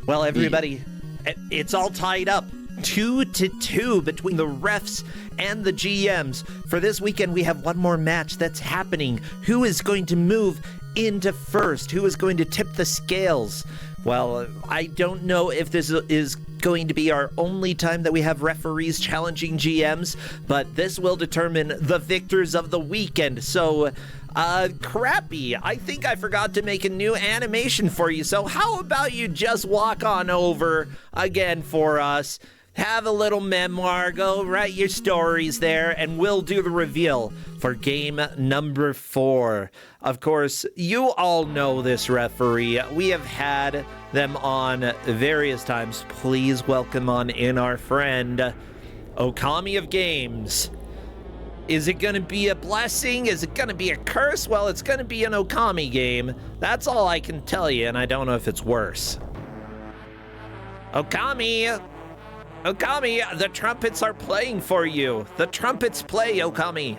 Well, everybody, it's all tied up 2-2 between the refs and the GMs. For this weekend, we have one more match that's happening. Who is going to move into first? Who is going to tip the scales? Well, I don't know if this is going to be our only time that we have referees challenging GMs, but this will determine the victors of the weekend. So, Crappy, I think I forgot to make a new animation for you, so how about you just walk on over again for us? Have a little memoir, go write your stories there, and we'll do the reveal for game number 4. Of course, you all know this referee. We have had them on various times. Please welcome on in our friend, Okami of Games. Is it going to be a blessing? Is it going to be a curse? Well, it's going to be an Okami game. That's all I can tell you, and I don't know if it's worse. Okami, the trumpets are playing for you. The trumpets play, Okami.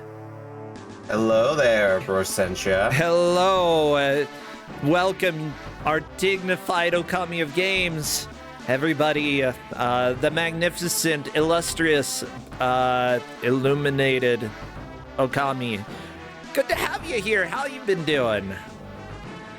Hello there, Brosentia. Hello. Welcome, our dignified Okami of Games. Everybody, the magnificent, illustrious, illuminated Okami. Good to have you here. How you been doing?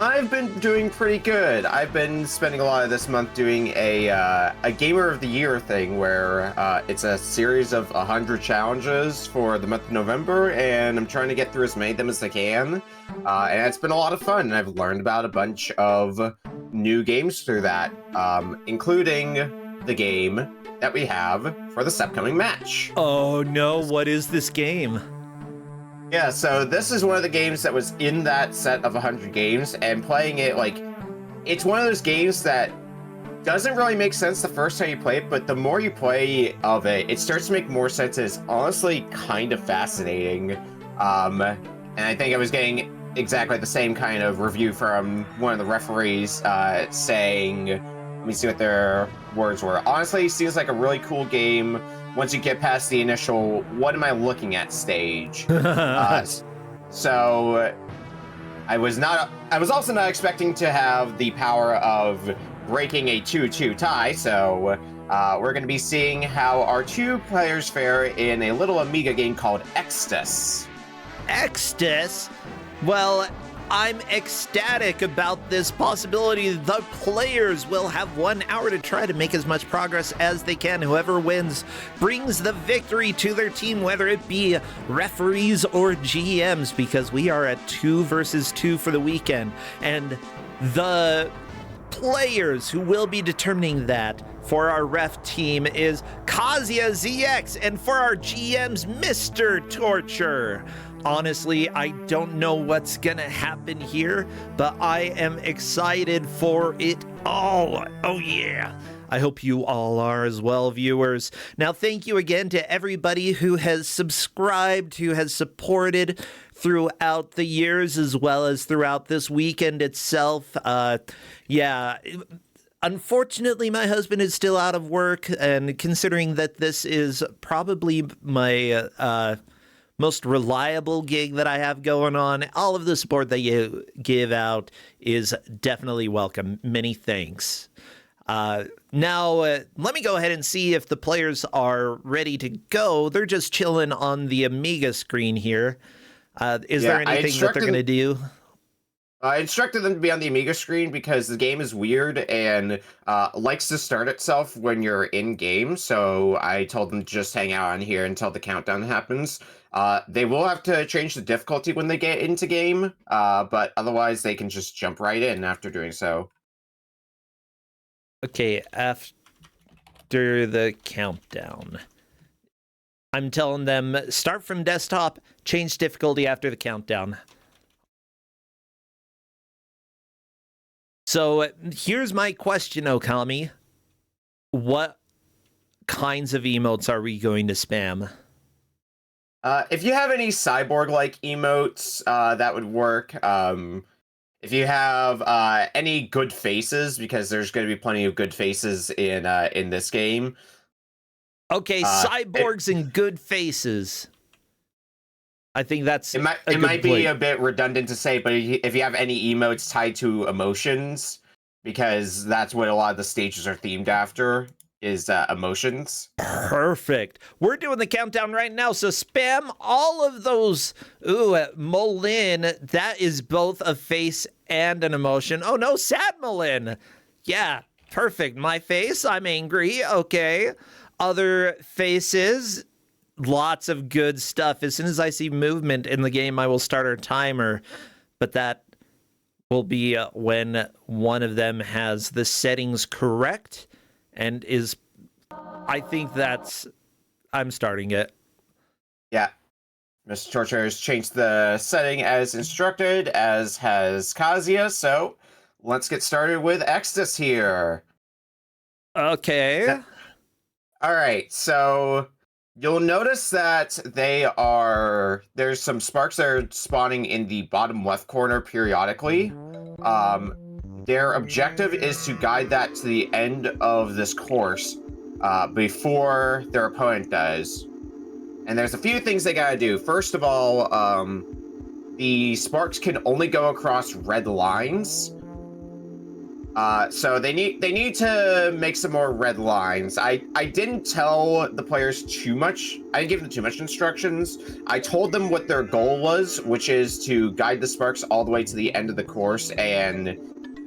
I've been doing pretty good. I've been spending a lot of this month doing a Gamer of the Year thing where it's a series of 100 challenges for the month of November, and I'm trying to get through as many of them as I can. And it's been a lot of fun, and I've learned about a bunch of new games through that, including the game that we have for this upcoming match. Oh no, what is this game? Yeah, so this is one of the games that was in that set of 100 games, and playing it, like, it's one of those games that doesn't really make sense the first time you play it, but the more you play of it, it starts to make more sense. It's honestly kind of fascinating. And I think I was getting exactly the same kind of review from one of the referees saying, let me see what their words were. Honestly, it seems like a really cool game once you get past the initial, what am I looking at stage. So I was also not expecting to have the power of breaking a 2-2 tie, so we're going to be seeing how our two players fare in a little Amiga game called Extase. Extase? Well, I'm ecstatic about this possibility. The players will have 1 hour to try to make as much progress as they can. Whoever wins brings the victory to their team, whether it be referees or GMs, because we are at 2 versus 2 for the weekend. And the players who will be determining that for our ref team is Kazuya ZX, and for our GMs, Mr. Torture. Honestly, I don't know what's gonna happen here, but I am excited for it all. Oh yeah. I hope you all are as well, viewers. Now, thank you again to everybody who has subscribed, who has supported throughout the years, as well as throughout this weekend itself. Unfortunately, my husband is still out of work, and considering that this is probably my most reliable gig that I have going on, all of the support that you give out is definitely welcome. Many thanks. Now, let me go ahead and see if the players are ready to go. They're just chilling on the Amiga screen here. Is there anything that they're going to do? I instructed them to be on the Amiga screen because the game is weird and likes to start itself when you're in game, so I told them to just hang out on here until the countdown happens. They will have to change the difficulty when they get into game, but otherwise they can just jump right in after doing so. Okay, after the countdown. I'm telling them, start from desktop, change difficulty after the countdown. So here's my question, Okami. What kinds of emotes are we going to spam? If you have any cyborg-like emotes, that would work. If you have any good faces, because there's going to be plenty of good faces in this game. Okay, cyborgs and good faces. I think that's it might be a bit redundant to say, but if you have any emotes tied to emotions, because that's what a lot of the stages are themed after, is emotions. Perfect. We're doing the countdown right now, so spam all of those. Ooh, Molin, that is both a face and an emotion. Oh no, sad Molin. Yeah, perfect. My face, I'm angry. Okay. Other faces, lots of good stuff. As soon as I see movement in the game, I will start our timer, but that will be when one of them has the settings correct and is, I think I'm starting it. Yeah. Mr. Torture has changed the setting as instructed, as has Kazuya, so let's get started with Extase here. Okay. Alright, so you'll notice that there's some sparks that are spawning in the bottom left corner periodically. Their objective is to guide that to the end of this course before their opponent does. And there's a few things they gotta do. First of all, the sparks can only go across red lines. So they need to make some more red lines. I didn't tell the players too much. I didn't give them too much instructions. I told them what their goal was, which is to guide the sparks all the way to the end of the course, and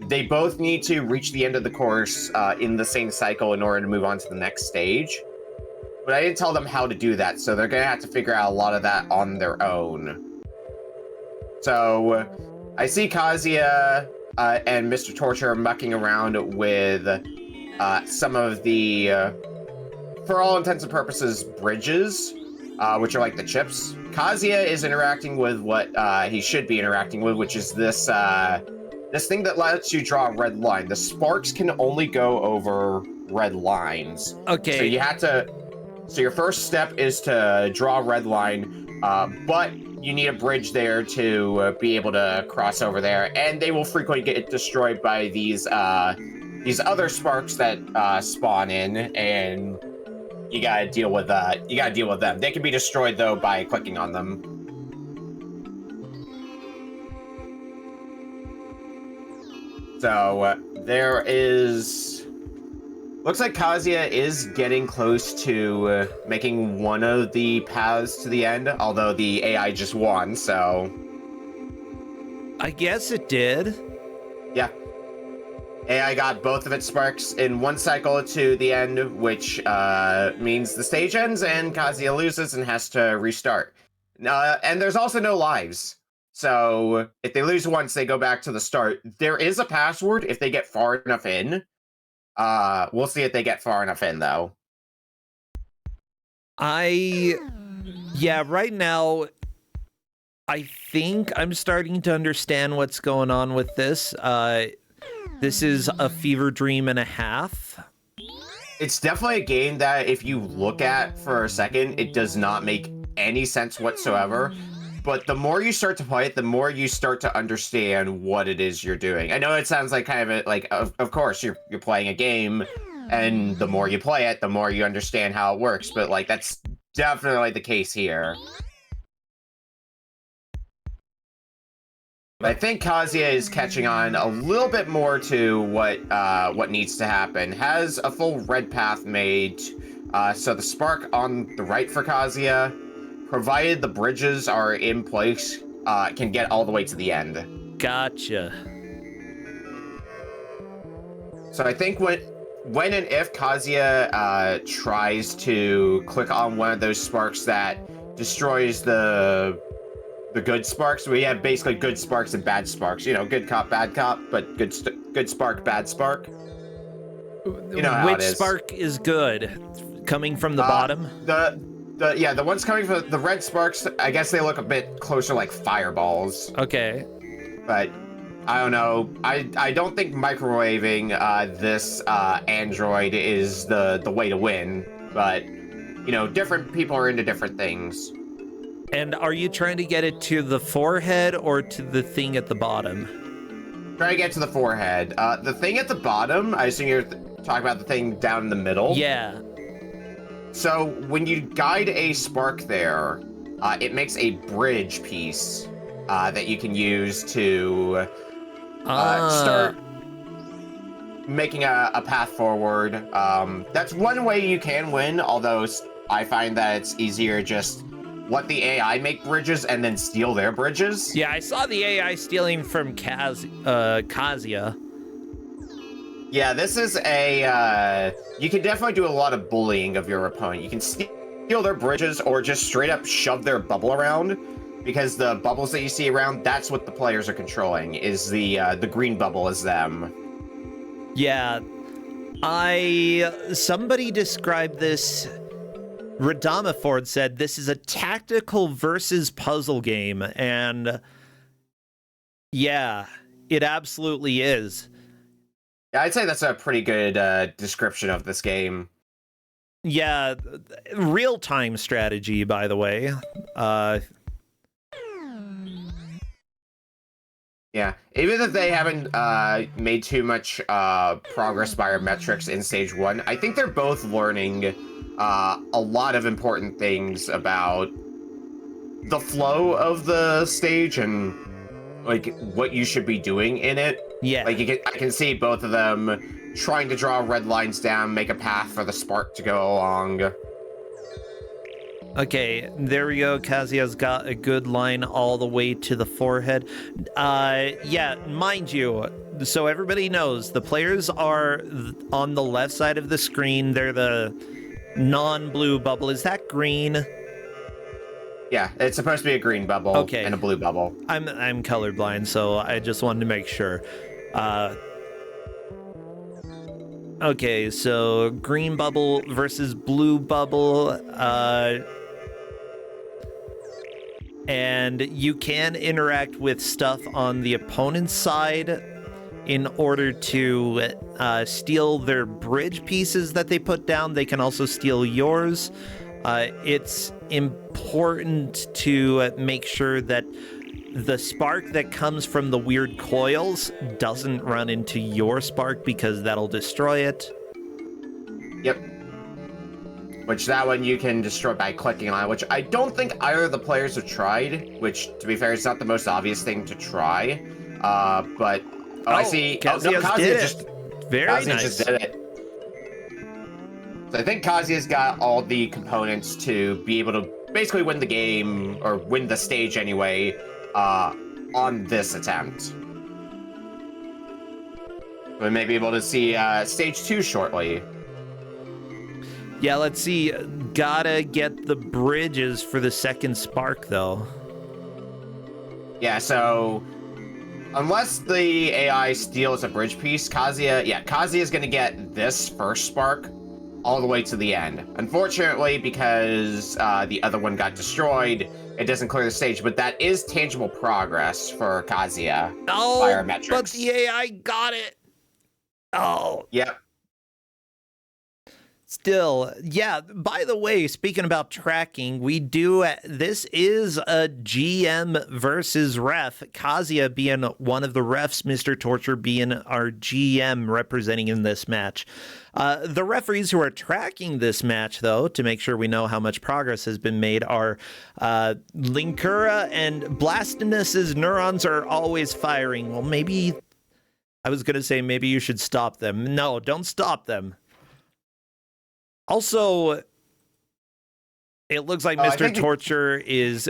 they both need to reach the end of the course in the same cycle in order to move on to the next stage. But I didn't tell them how to do that, so they're gonna have to figure out a lot of that on their own. So I see Kazuya and Mr. Torture mucking around with some of the, for all intents and purposes, bridges, which are like the chips. Kazuya is interacting with what he should be interacting with, which is this this thing that lets you draw a red line. The sparks can only go over red lines. Okay. So you have to. So your first step is to draw a red line, but you need a bridge there to be able to cross over there, and they will frequently get destroyed by these other sparks that spawn in, and you gotta deal with them. They can be destroyed though by clicking on them. So there is. Looks like Kazuya is getting close to making one of the paths to the end, although the AI just won, so... I guess it did. Yeah. AI got both of its sparks in one cycle to the end, which means the stage ends and Kazuya loses and has to restart. And there's also no lives. So if they lose once, they go back to the start. There is a password if they get far enough in. We'll see if they get far enough in, though. Yeah, right now, I think I'm starting to understand what's going on with this. This is a fever dream and a half. It's definitely a game that, if you look at for a second, it does not make any sense whatsoever. But the more you start to play it, the more you start to understand what it is you're doing. I know it sounds like kind of of course you're playing a game, and the more you play it, the more you understand how it works. But like that's definitely the case here. I think Kazuya is catching on a little bit more to what needs to happen. Has a full red path made, so the spark on the right for Kazuya, provided the bridges are in place, can get all the way to the end. Gotcha. So I think when and if Kazuya tries to click on one of those sparks that destroys the good sparks, we have basically good sparks and bad sparks. You know, good cop, bad cop, but good spark, bad spark. You know how it is. Which spark is good? Coming from the bottom? The ones coming from the red sparks, I guess they look a bit closer like fireballs. Okay. But I don't know. I don't think microwaving this android is the way to win. But you know, different people are into different things. And are you trying to get it to the forehead or to the thing at the bottom? Try to get to the forehead. The thing at the bottom, I assume you're talking about the thing down in the middle. Yeah. So when you guide a spark there, it makes a bridge piece that you can use to start. making a path forward. That's one way you can win, although I find that it's easier just let the AI make bridges and then steal their bridges. Yeah, I saw the AI stealing from Kazuya. Yeah, this is you can definitely do a lot of bullying of your opponent. You can steal their bridges or just straight up shove their bubble around, because the bubbles that you see around, that's what the players are controlling, is the green bubble is them. Yeah, somebody described this. Radama Ford said this is a tactical versus puzzle game, and yeah, it absolutely is. Yeah, I'd say that's a pretty good description of this game. Yeah, real-time strategy, by the way. Yeah, even if they haven't made too much progress biometrics in stage 1, I think they're both learning a lot of important things about the flow of the stage and like what you should be doing in it. Yeah. Like I can see both of them trying to draw red lines down, make a path for the spark to go along. Okay, there we go. Kazuya's got a good line all the way to the forehead. Yeah, mind you, so everybody knows, the players are on the left side of the screen. They're the non-blue bubble. Is that green? Yeah, it's supposed to be a green bubble and a blue bubble. I'm colorblind, so I just wanted to make sure. Okay, so green bubble versus blue bubble. And you can interact with stuff on the opponent's side in order to steal their bridge pieces that they put down. They can also steal yours. It's important to make sure that the spark that comes from the weird coils doesn't run into your spark, because that'll destroy it. Yep. Which that one you can destroy by clicking on it, which I don't think either of the players have tried, which, to be fair, it's not the most obvious thing to try. But, I see. Kazuya did it. Very nice. Kazuya just did it. So I think Kazuya's got all the components to be able to basically win the game, or win the stage anyway, on this attempt. We may be able to see stage 2 shortly. Yeah, let's see. Gotta get the bridges for the second spark, though. Yeah, so unless the AI steals a bridge piece, Kazuya's gonna get this first spark all the way to the end. Unfortunately, because the other one got destroyed, it doesn't clear the stage, but that is tangible progress for Kazuya. Oh, biometrics. But the AI got it. Oh. Yep. Still, yeah, by the way, speaking about tracking, this is a GM versus ref. Kazuya being one of the refs, Mr. Torture being our GM representing in this match. The referees who are tracking this match, though, to make sure we know how much progress has been made, are Linkura and Blastinus's neurons are always firing. Well, maybe, I was going to say maybe you should stop them. No, don't stop them. Also, it looks like Mr. Torture is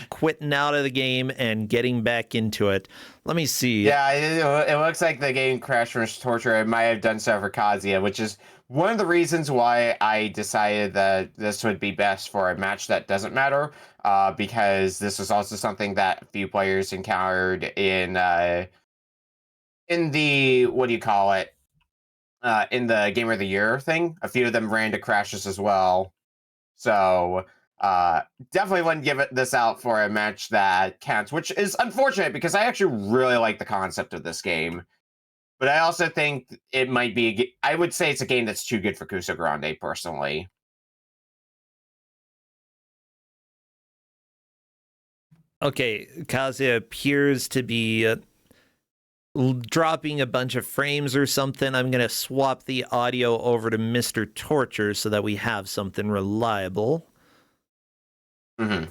quitting out of the game and getting back into it. Let me see. Yeah, it looks like the game crashed for Mr. Torture. It might have done so for Kazuya, which is one of the reasons why I decided that this would be best for a match that doesn't matter, because this was also something that a few players encountered in the, what do you call it? In the Gamer of the Year thing. A few of them ran into crashes as well. So definitely wouldn't give this out for a match that counts, which is unfortunate because I actually really like the concept of this game. But I also think it might be, I would say it's a game that's too good for Kusogrand8 personally. Okay, Kazuya appears to be dropping a bunch of frames or something. I'm going to swap the audio over to Mr. Torture so that we have something reliable. Mm-hmm.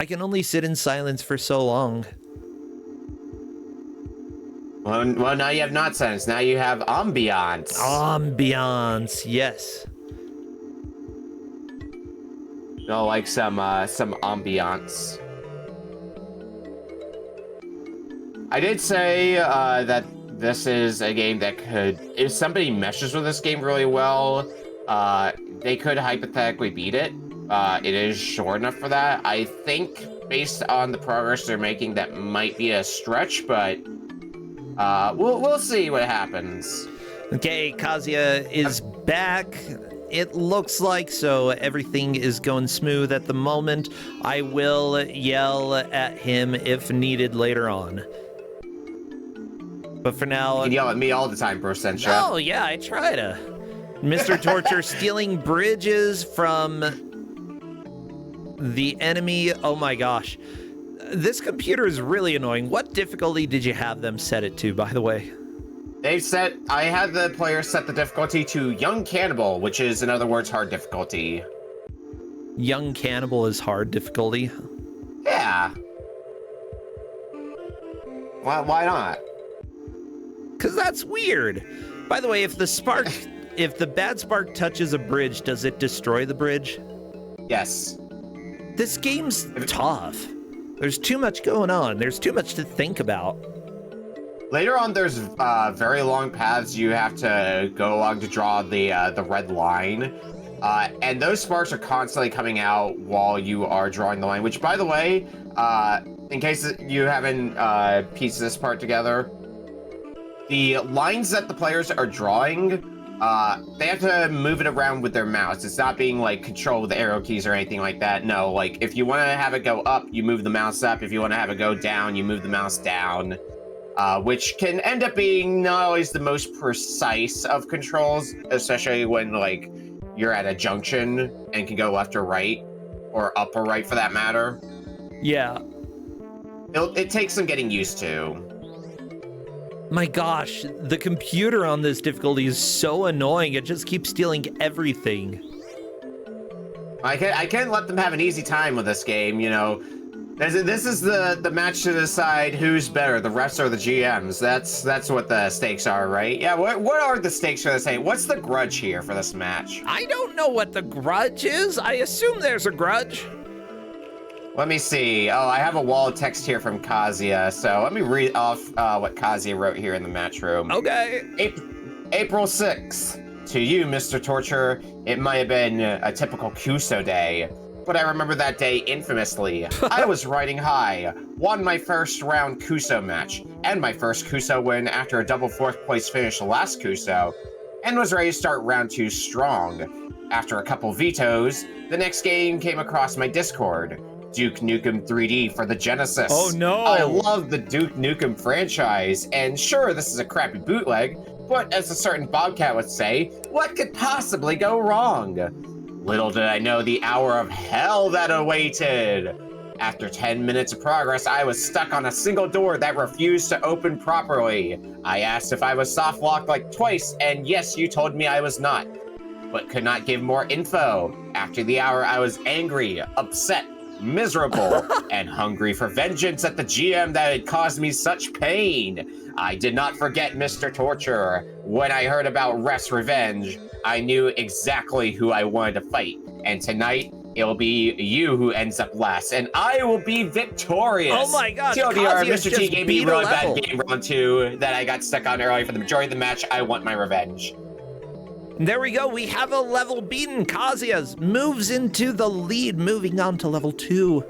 I can only sit in silence for so long. Well, now you have nonsense. Now you have ambiance. Ambiance, yes. I like some ambiance. I did say that this is a game that could, if somebody meshes with this game really well, they could hypothetically beat it. It is short enough for that. I think based on the progress they're making, that might be a stretch, but we'll see what happens. Okay, Kazuya is back. It looks like, so everything is going smooth at the moment. I will yell at him if needed later on. But for now... You can yell at me all the time, Bro Sencha. Oh, yeah, I try to. Mr. Torture stealing bridges from the enemy. Oh my gosh. This computer is really annoying. What difficulty did you have them set it to, by the way? I had the player set the difficulty to Young Cannibal, which is, in other words, hard difficulty. Young Cannibal is hard difficulty? Yeah. Why not? Because that's weird. By the way, if the bad spark touches a bridge, does it destroy the bridge? Yes. This game's tough. There's too much going on. There's too much to think about. Later on, there's very long paths you have to go along to draw the red line. And those sparks are constantly coming out while you are drawing the line, which, by the way, in case you haven't pieced this part together, the lines that the players are drawing, they have to move it around with their mouse. It's not being, like, controlled with arrow keys or anything like that. No, like, if you want to have it go up, you move the mouse up. If you want to have it go down, you move the mouse down. Which can end up being not always the most precise of controls, especially when, like, you're at a junction and can go left or right, or up or right for that matter. Yeah. It takes some getting used to. My gosh, the computer on this difficulty is so annoying. It just keeps stealing everything. I can't let them have an easy time with this game, you know. This is the match to decide who's better, the refs or the GMs. That's what the stakes are, right? Yeah, what are the stakes for this game? What's the grudge here for this match? I don't know what the grudge is. I assume there's a grudge. Let me see. Oh, I have a wall of text here from Kazuya, so let me read off what Kazuya wrote here in the match room. Okay. April 6th. To you, Mr. Torture, it might have been a typical Kuso day, but I remember that day infamously. I was riding high, won my first round Kuso match, and my first Kuso win after a double 4th place finish last Kuso, and was ready to start round 2 strong. After a couple vetoes, the next game came across my Discord. Duke Nukem 3D for the Genesis. Oh no! I love the Duke Nukem franchise, and sure, this is a crappy bootleg, but as a certain Bobcat would say, what could possibly go wrong? Little did I know the hour of hell that awaited. After 10 minutes of progress, I was stuck on a single door that refused to open properly. I asked if I was soft locked like twice, and yes, you told me I was not, but could not give more info. After the hour, I was angry, upset, miserable, and hungry for vengeance at the GM that had caused me such pain. I did not forget Mr. Torture. When I heard about Ref's revenge, I knew exactly who I wanted to fight. And tonight, it'll be you who ends up last, and I will be victorious. Oh my gosh, TLDR, Kazuya's Mr. T just gave me beat a really level. bad game round 2 that I got stuck on early for the majority of the match. I want my revenge. There we go. We have a level beaten. Kazuya moves into the lead, moving on to level 2.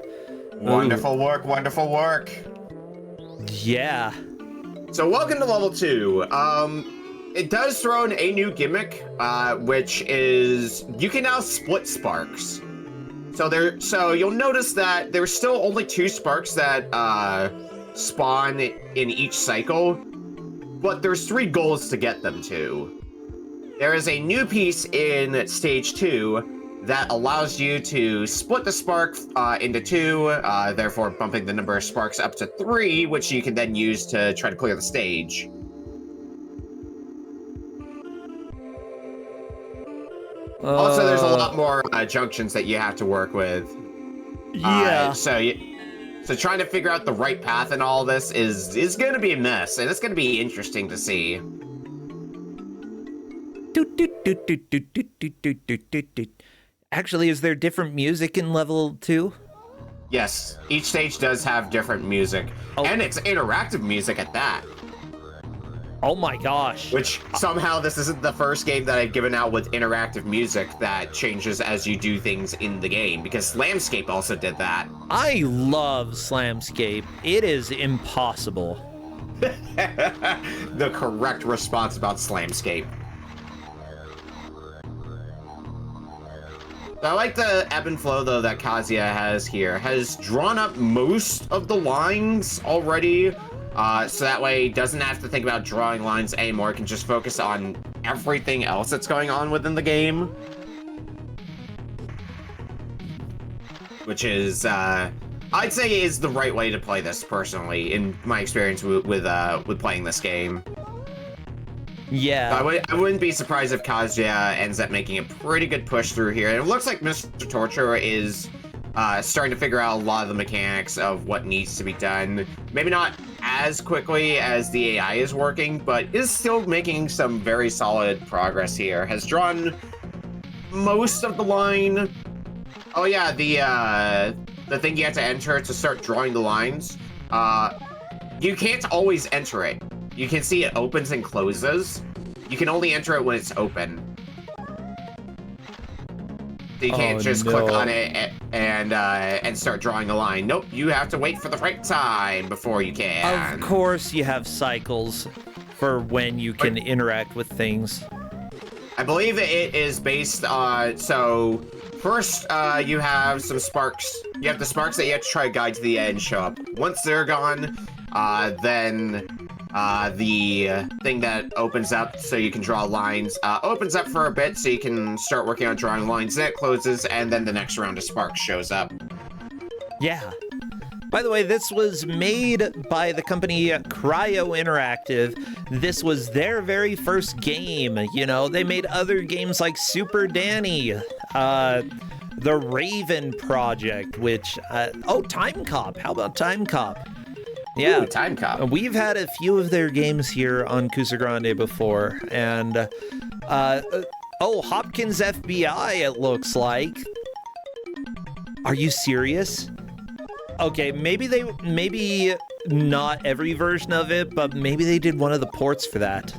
Wonderful work, wonderful work. Yeah. So welcome to level 2. It does throw in a new gimmick, which is you can now split sparks. So you'll notice that there's still only 2 sparks that spawn in each cycle, but there's 3 goals to get them to. There is a new piece in stage 2 that allows you to split the spark into 2, therefore bumping the number of sparks up to 3, which you can then use to try to clear the stage. Also, there's a lot more junctions that you have to work with. Yeah. So So trying to figure out the right path in all this is going to be a mess, and it's going to be interesting to see. Actually, is there different music in level 2? Yes, each stage does have different music, and it's interactive music at that. Oh my gosh. Which somehow this isn't the first game that I've given out with interactive music that changes as you do things in the game, because Slamscape also did that. I love Slamscape. It is impossible. The correct response about Slamscape. I like the ebb and flow, though, that Kazuya has here. Has drawn up most of the lines already, so that way he doesn't have to think about drawing lines anymore. Can just focus on everything else that's going on within the game. Which is, I'd say is the right way to play this, personally, in my experience with playing this game. Yeah. I wouldn't be surprised if Kazuya ends up making a pretty good push through here. And it looks like Mr. Torture is starting to figure out a lot of the mechanics of what needs to be done. Maybe not as quickly as the AI is working, but is still making some very solid progress here. Has drawn most of the line. Oh yeah, the thing you have to enter to start drawing the lines. You can't always enter it. You can see it opens and closes. You can only enter it when it's open. So you can't just click on it and start drawing a line. Nope, you have to wait for the right time before you can. Of course you have cycles for when you can interact with things. I believe it is based on, so first you have some sparks. You have the sparks that you have to try to guide to the end show up. Once they're gone, then the thing that opens up so you can draw lines opens up for a bit so you can start working on drawing lines. Then it closes, and then the next round of sparks shows up. Yeah. By the way, this was made by the company Cryo Interactive. This was their very first game. You know, they made other games like Super Danny, the Raven Project, which, Time Cop. How about Time Cop? Yeah, Ooh, Time Cop. We've had a few of their games here on Kusogrand8 before, and, Hopkins FBI, it looks like. Are you serious? Okay, maybe not every version of it, but maybe they did one of the ports for that.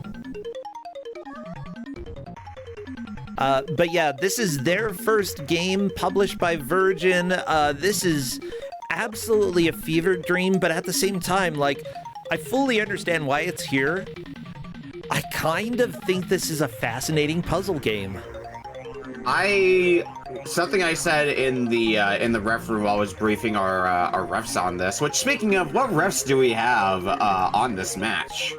But yeah, this is their first game published by Virgin. This is absolutely a fever dream, but at the same time, like, I fully understand why it's here. I kind of think this is a fascinating puzzle game. Something I said in the ref room while I was briefing our refs on this, which, speaking of, what refs do we have on this match?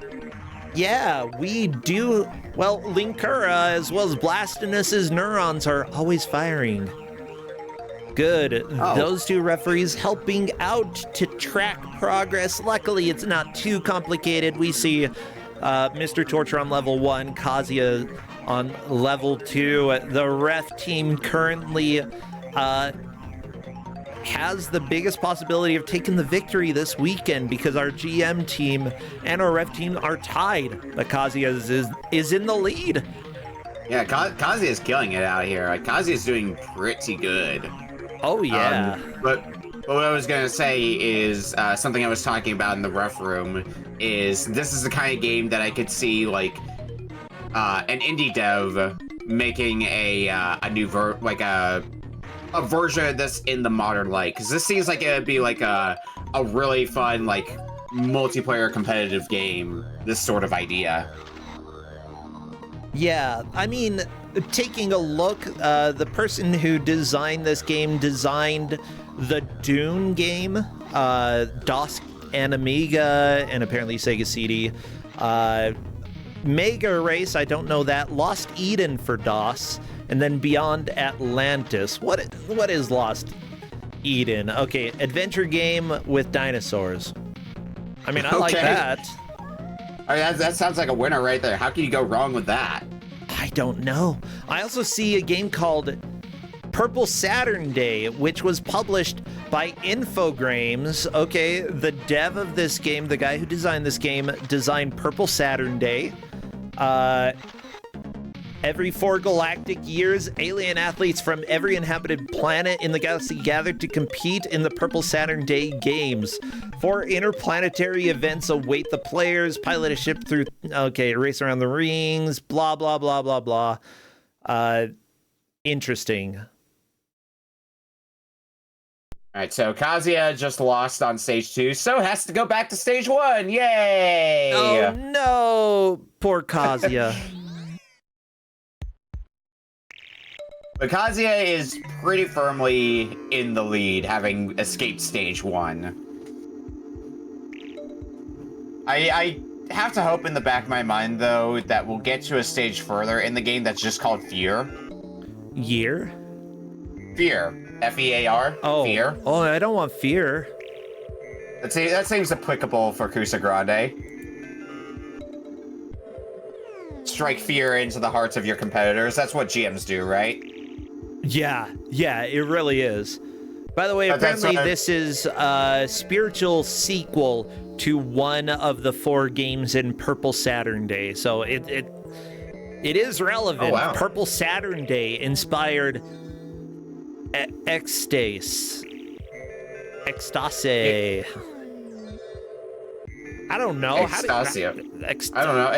Yeah, we do. Well, Linkura, as well as Blastinus's neurons, are always firing. Good. Oh. Those two referees helping out to track progress. Luckily, it's not too complicated. We see Mr. Torture on level 1, Kazuya on level 2. The ref team currently has the biggest possibility of taking the victory this weekend because our GM team and our ref team are tied. But Kazuya is in the lead. Yeah, Kazuya is killing it out here. Kazuya is doing pretty good. Oh, yeah. But what I was going to say is something I was talking about in the ref room is this is the kind of game that I could see, like, an indie dev making a new a version of this in the modern light, because this seems like it would be like a really fun, like, multiplayer competitive game, this sort of idea. Yeah, I mean, taking a look, the person who designed this game designed the Dune game, DOS and Amiga, and apparently Sega CD. Mega Race, I don't know that. Lost Eden for DOS, and then Beyond Atlantis. What is Lost Eden? Okay, adventure game with dinosaurs. I mean, I like that. I mean, that sounds like a winner right there. How can you go wrong with that? I don't know. I also see a game called Purple Saturn Day, which was published By Infogrames. Okay, the dev of this game, the guy who designed this game, designed Purple Saturn Day. Every 4 galactic years, alien athletes from every inhabited planet in the galaxy gathered to compete in the Purple Saturn Day games. 4 interplanetary events await the players. Pilot a ship through, race around the rings, blah, blah, blah, blah, blah. Interesting. All right, so Kazuya just lost on stage 2, so has to go back to stage 1. Yay! Oh no, poor Kazuya. But Kazuya is pretty firmly in the lead, having escaped stage 1. I have to hope in the back of my mind, though, that we'll get to a stage further in the game that's just called Fear. Year? Fear. F-E-A-R. Oh. Fear. Oh, I don't want fear. That seems applicable for Kusogrand8. Strike fear into the hearts of your competitors. That's what GMs do, right? Yeah, it really is. By the way, apparently this is a spiritual sequel to one of the 4 games in Purple Saturn Day, so it is relevant. Oh, wow. Purple Saturn Day inspired Extase. Extase. I don't know. Extase. I don't know.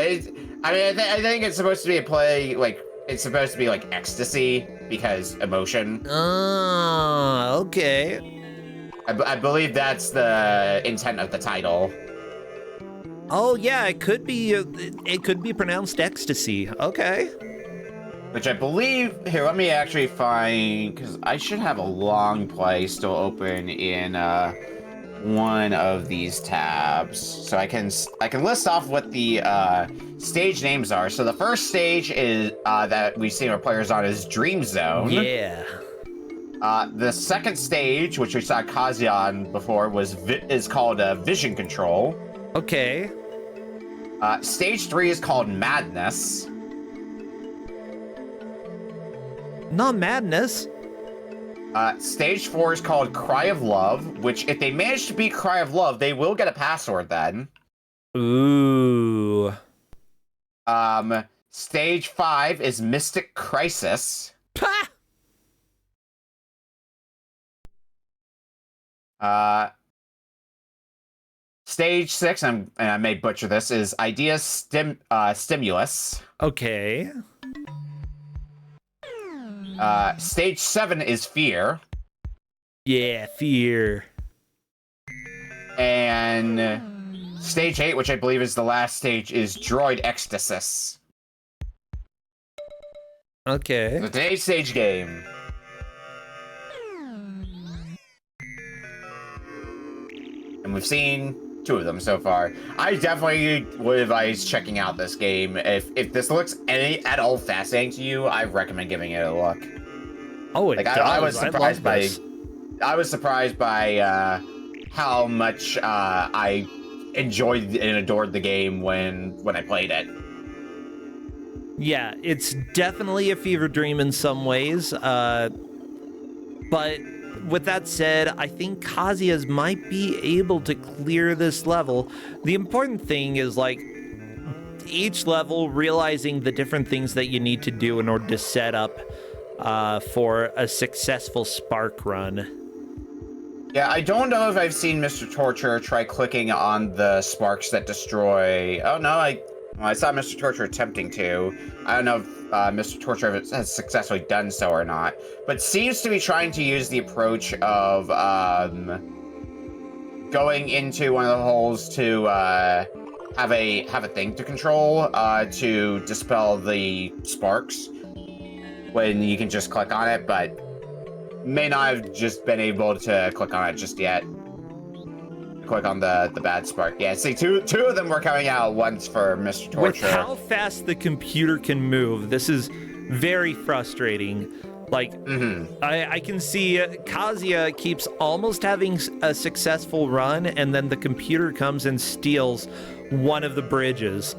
I think it's supposed to be a play, like, it's supposed to be like ecstasy because emotion. Oh, okay. I believe that's the intent of the title. Oh yeah, it could be pronounced ecstasy. Okay. Which I believe, here, let me actually find, because I should have a long play still open in one of these tabs, so I can list off what the stage names are. So the first stage is that we've seen our players on is Dream Zone. Yeah. The second stage, which we saw Kazuya on before, is called Vision Control. Okay. Stage 3 is called Madness. Not Madness. Stage 4 is called Cry of Love, which if they manage to beat Cry of Love, they will get a password then. Ooh. Stage 5 is Mystic Crisis. Ha! Stage 6, and I may butcher this, is Idea Stimulus. Okay. Stage 7 is Fear. Yeah, fear. And stage 8, which I believe is the last stage, is Droid Ecstasy. Okay. The today's stage game. And we've seen 2 of them so far. I definitely would advise checking out this game. If this looks at all fascinating to you, I recommend giving it a look. Oh, it does. I was surprised by this. I was surprised by how much I enjoyed and adored the game when I played it. Yeah, it's definitely a fever dream in some ways. But with that said, I think Kazuya's might be able to clear this level. The important thing is, like, each level realizing the different things that you need to do in order to set up for a successful spark run. Yeah, I don't know if I've seen Mr. Torture try clicking on the sparks that destroy... Oh, no, I saw Mr. Torture attempting to. I don't know if Mr. Torture has successfully done so or not, but seems to be trying to use the approach of going into one of the holes to have a thing to control to dispel the sparks when you can just click on it, but may not have just been able to click on it just yet. Click on the bad spark. Yeah, see, two of them were coming out at once for Mr. Torture. With how fast the computer can move, this is very frustrating. Like, I can see Kazuya keeps almost having a successful run, and then the computer comes and steals one of the bridges.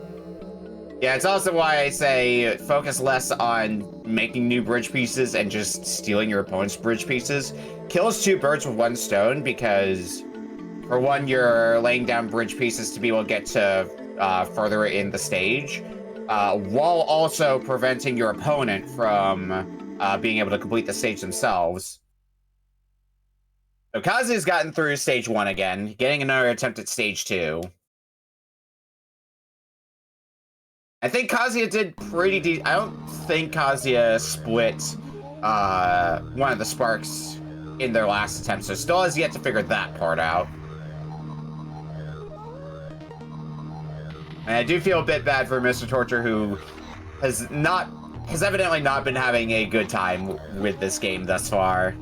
Yeah, it's also why I say focus less on making new bridge pieces and just stealing your opponent's bridge pieces. Kills two birds with one stone because, for one, you're laying down bridge pieces to be able to get to further in the stage, while also preventing your opponent from being able to complete the stage themselves. So Kazuya's gotten through stage 1 again, getting another attempt at stage 2. I think Kazuya did pretty decent. I don't think Kazuya split one of the sparks in their last attempt, so still has yet to figure that part out. And I do feel a bit bad for Mr. Torture, who has evidently not been having a good time with this game thus far.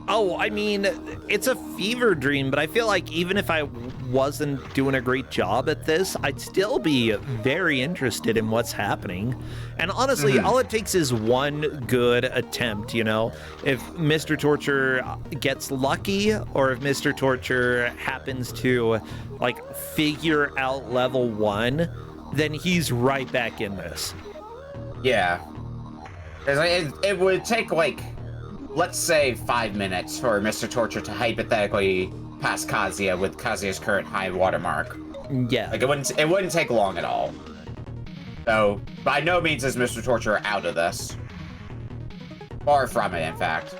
Oh, I mean, it's a fever dream, but I feel like even if I wasn't doing a great job at this, I'd still be very interested in what's happening. And honestly, all it takes is one good attempt, you know? If Mr. Torture gets lucky, or if Mr. Torture happens to, like, figure out level 1, then he's right back in this. Yeah. It would take, like, let's say 5 minutes for Mr. Torture to hypothetically pass Kazuya with Kazuya's current high watermark. Yeah. Like, it wouldn't take long at all. So, by no means is Mr. Torture out of this. Far from it, in fact.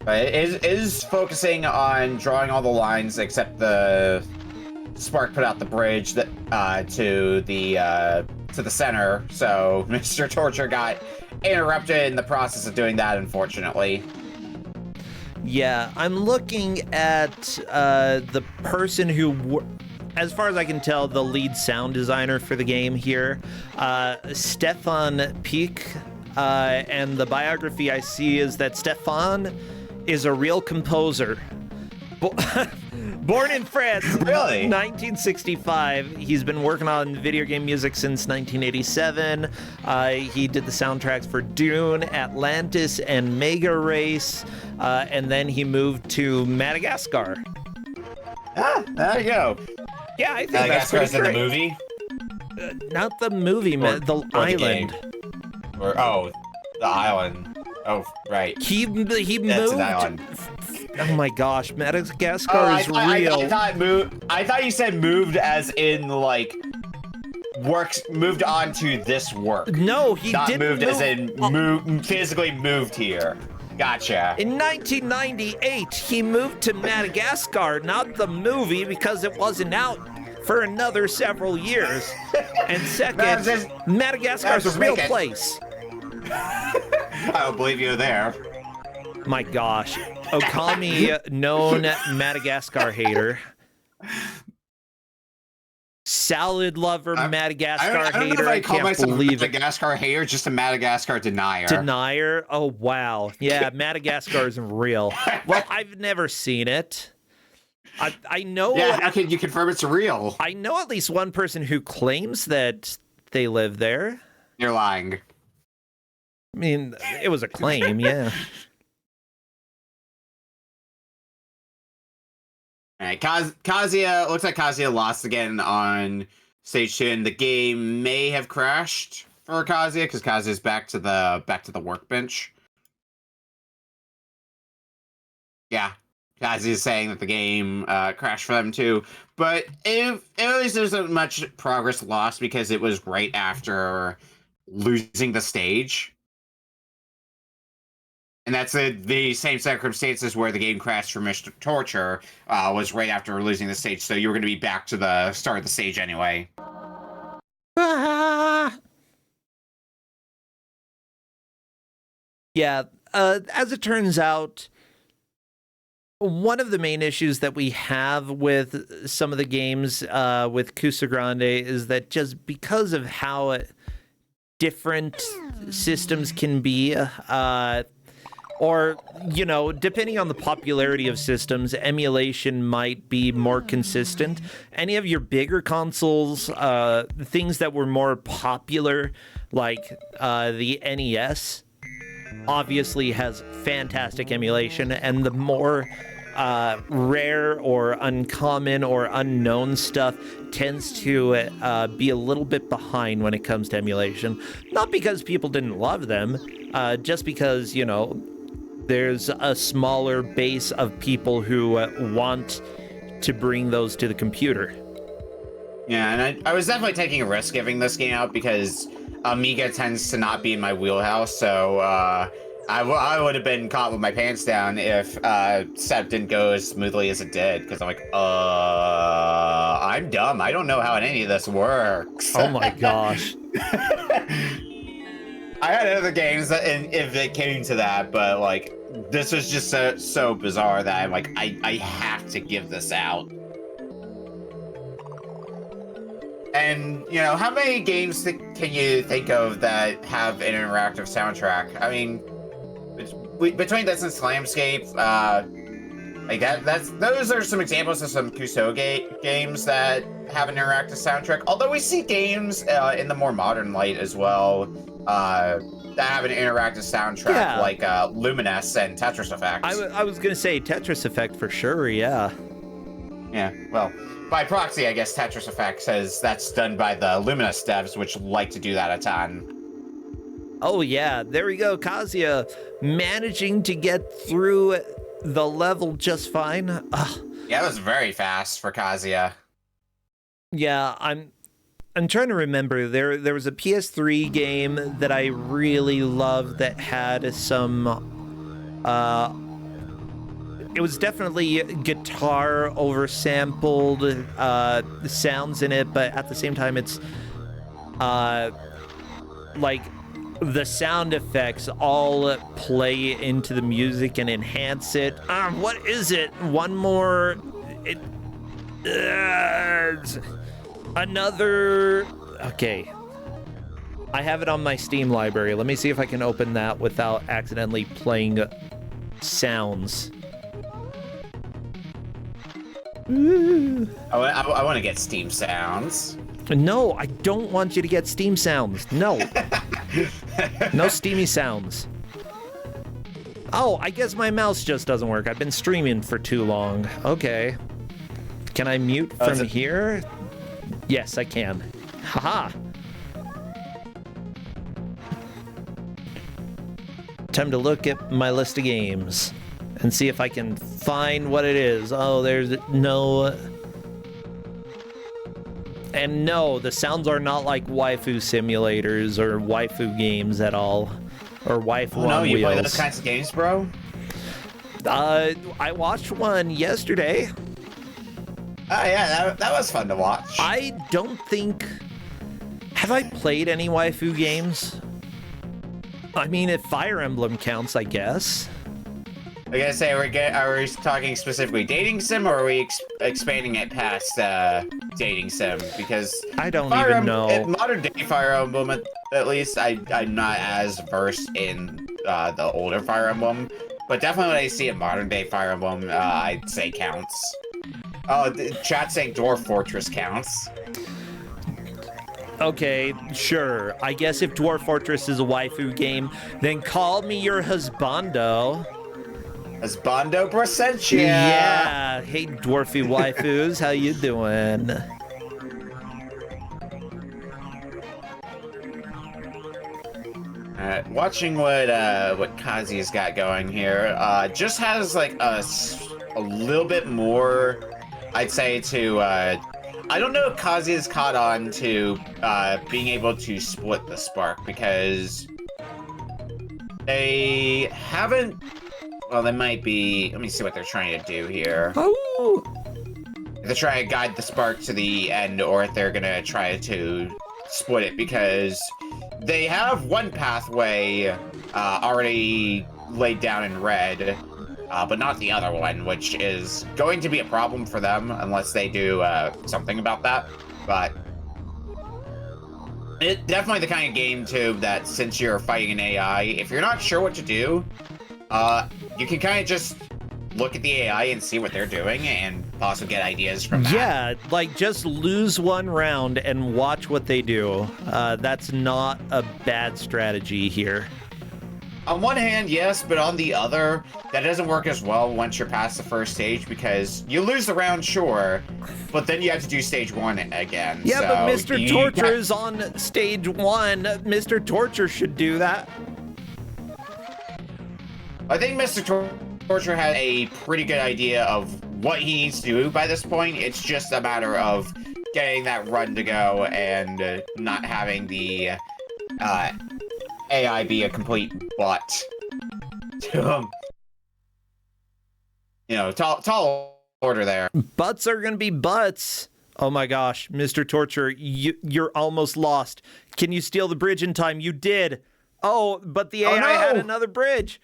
But it is focusing on drawing all the lines except the spark put out the bridge that to the center, so Mr. Torture got interrupted in the process of doing that, unfortunately. Yeah, I'm looking at the person who, as far as I can tell, the lead sound designer for the game here, Stefan Peak, and the biography I see is that Stefan is a real composer. Born in France, really? 1965. He's been working on video game music since 1987. He did the soundtracks for Dune, Atlantis, and Mega Race. And then he moved to Madagascar. Ah, there you go. Yeah, I think Madagascar's that's in pretty the great. movie? Not the movie, the island. The island. Oh, right. He That's moved. an island. Oh my gosh, Madagascar is real. I thought you said moved as in, like, moved on to this work. No, he not didn't moved as in physically moved here. Gotcha. In 1998, he moved to Madagascar, not the movie, because it wasn't out for another several years. And second, Madagascar's a real place. I don't believe you there. My gosh. Okami, known Madagascar hater. Salad lover, Madagascar I don't hater. know if I call can't myself believe a Madagascar hater, just a Madagascar denier. Denier? Oh, wow. Yeah, Madagascar isn't real. Well, I've never seen it. I know... Yeah, how can you confirm it's real? I know at least one person who claims that they live there. You're lying. I mean, it was a claim, yeah. All right, Kazuya, looks like Kazuya lost again on stage 2, and the game may have crashed for Kazuya because Kazuya's back to the workbench. Yeah, Kazuya's saying that the game crashed for them too, but at least there wasn't much progress lost because it was right after losing the stage. And that's the same circumstances where the game crashed for Mr. Torture, was right after losing the stage, so you were going to be back to the start of the stage anyway. Yeah, as it turns out, one of the main issues that we have with some of the games with Kusogrand8 is that just because of how different systems can be, or, you know, depending on the popularity of systems, emulation might be more consistent. Any of your bigger consoles, things that were more popular, like the NES, obviously has fantastic emulation, and the more rare or uncommon or unknown stuff tends to be a little bit behind when it comes to emulation. Not because people didn't love them, just because, you know, there's a smaller base of people who want to bring those to the computer. Yeah, and I was definitely taking a risk giving this game out because Amiga tends to not be in my wheelhouse, so I would have been caught with my pants down if Step didn't go as smoothly as it did, because I'm like, I'm dumb. I don't know how any of this works. Oh my gosh. I had other games that, and if it came to that, but like, this was just so bizarre that I'm like, I have to give this out. And, you know, how many games can you think of that have an interactive soundtrack? I mean, between this and Slamscape, like those are some examples of some Kusogrand8 games that have an interactive soundtrack. Although we see games in the more modern light as well that have an interactive soundtrack, like Luminous and Tetris Effect. I was gonna say Tetris Effect for sure, yeah. Yeah, well, by proxy, I guess Tetris Effect says that's done by the Luminous devs, which like to do that a ton. Oh yeah, there we go, Kazuya managing to get through the level just fine. Ugh. Yeah, it was very fast for Kazuya. Yeah, I'm trying to remember. There was a PS3 game that I really loved that had some it was definitely guitar oversampled sounds in it, but at the same time it's like the sound effects all play into the music and enhance it. What is it? One more. Another. Okay. I have it on my Steam library. Let me see if I can open that without accidentally playing sounds. I want to get Steam sounds. No, I don't want you to get Steam sounds. No. No steamy sounds. Oh, I guess my mouse just doesn't work. I've been streaming for too long. Okay. Can I mute from here? Yes, I can. Haha. Time to look at my list of games and see if I can find what it is. Oh, there's no... And no, the sounds are not like waifu simulators or waifu games at all. Or waifu on you wheels. play those kinds of games, bro? I watched one yesterday. Oh yeah, that was fun to watch. I don't think... Have I played any waifu games? I mean, if Fire Emblem counts, I guess. I gotta say, are we talking specifically dating sim, or are we expanding it past dating sim? Because I don't even know. In modern day Fire Emblem, at least, I'm not as versed in the older Fire Emblem, but definitely what I see in modern day Fire Emblem, I'd say counts. Oh, the chat saying Dwarf Fortress counts. Okay, sure. I guess if Dwarf Fortress is a waifu game, then call me your husbando. Husbando Presentia. Yeah. Hey, dwarfy waifus, how you doing? Watching what Kazuya's got going here, just has like a little bit more, I'd say, to I don't know if Kazuya's caught on to being able to split the spark, because they haven't. Well, they might be. Let me see what they're trying to do here. Oh. They're trying to guide the spark to the end, or if they're gonna try to split it, because they have one pathway already laid down in red, but not the other one, which is going to be a problem for them unless they do something about that. But it's definitely the kind of game, too, that since you're fighting an AI, if you're not sure what to do, you can kind of just look at the AI and see what they're doing and possibly get ideas from that. Yeah, like just lose one round and watch what they do. That's not a bad strategy here. On one hand, yes, but on the other, that doesn't work as well once you're past the first stage because you lose the round, sure, but then you have to do stage 1 again. Yeah, so but Mr. Torture is on stage 1. Mr. Torture should do that. I think Mr. Torture had a pretty good idea of what he needs to do by this point. It's just a matter of getting that run to go and not having the AI be a complete butt to tall order there. Butts are gonna be butts. Oh my gosh, Mr. Torture, you're almost lost. Can you steal the bridge in time? You did. Oh, but the AI had another bridge.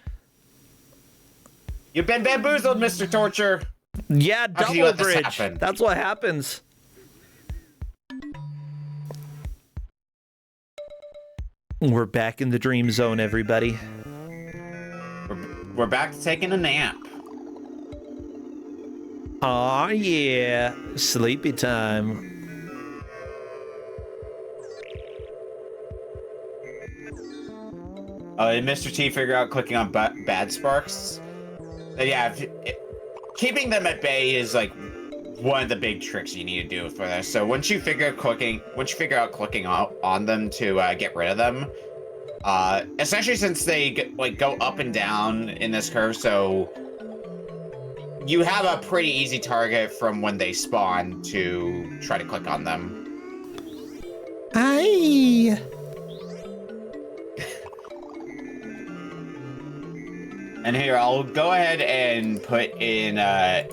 You've been bamboozled, Mr. Torture. Yeah, double bridge. That's what happens. We're back in the dream zone, everybody. We're back to taking a nap. Aw, yeah. Sleepy time. Did Mr. T figure out clicking on bad sparks? Yeah, keeping them at bay is like one of the big tricks you need to do for this. So once you figure out clicking on them to get rid of them, especially since they go up and down in this curve, so you have a pretty easy target from when they spawn to try to click on them. Aye. And here, I'll go ahead and put in the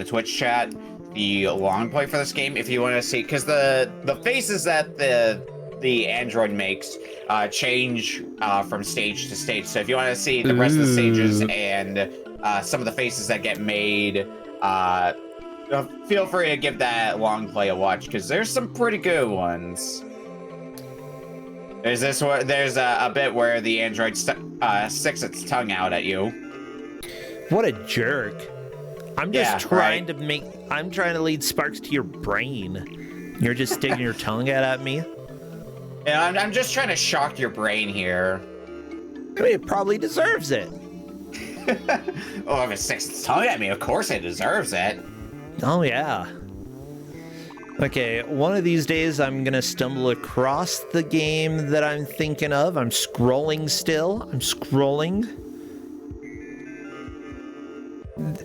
Twitch chat the long play for this game if you want to see, because the faces that the android makes change from stage to stage. So if you want to see the rest of the stages and some of the faces that get made, feel free to give that long play a watch because there's some pretty good ones. There's this one. There's a bit where the android sticks its tongue out at you. What a jerk! I'm just trying to make. I'm trying to lead sparks to your brain. You're just sticking your tongue out at me. Yeah, I'm just trying to shock your brain here. I mean, it probably deserves it. Oh, if it sticks its tongue at me, of course it deserves it. Oh yeah. Okay, one of these days I'm gonna stumble across the game that I'm thinking of. I'm scrolling still. I'm scrolling.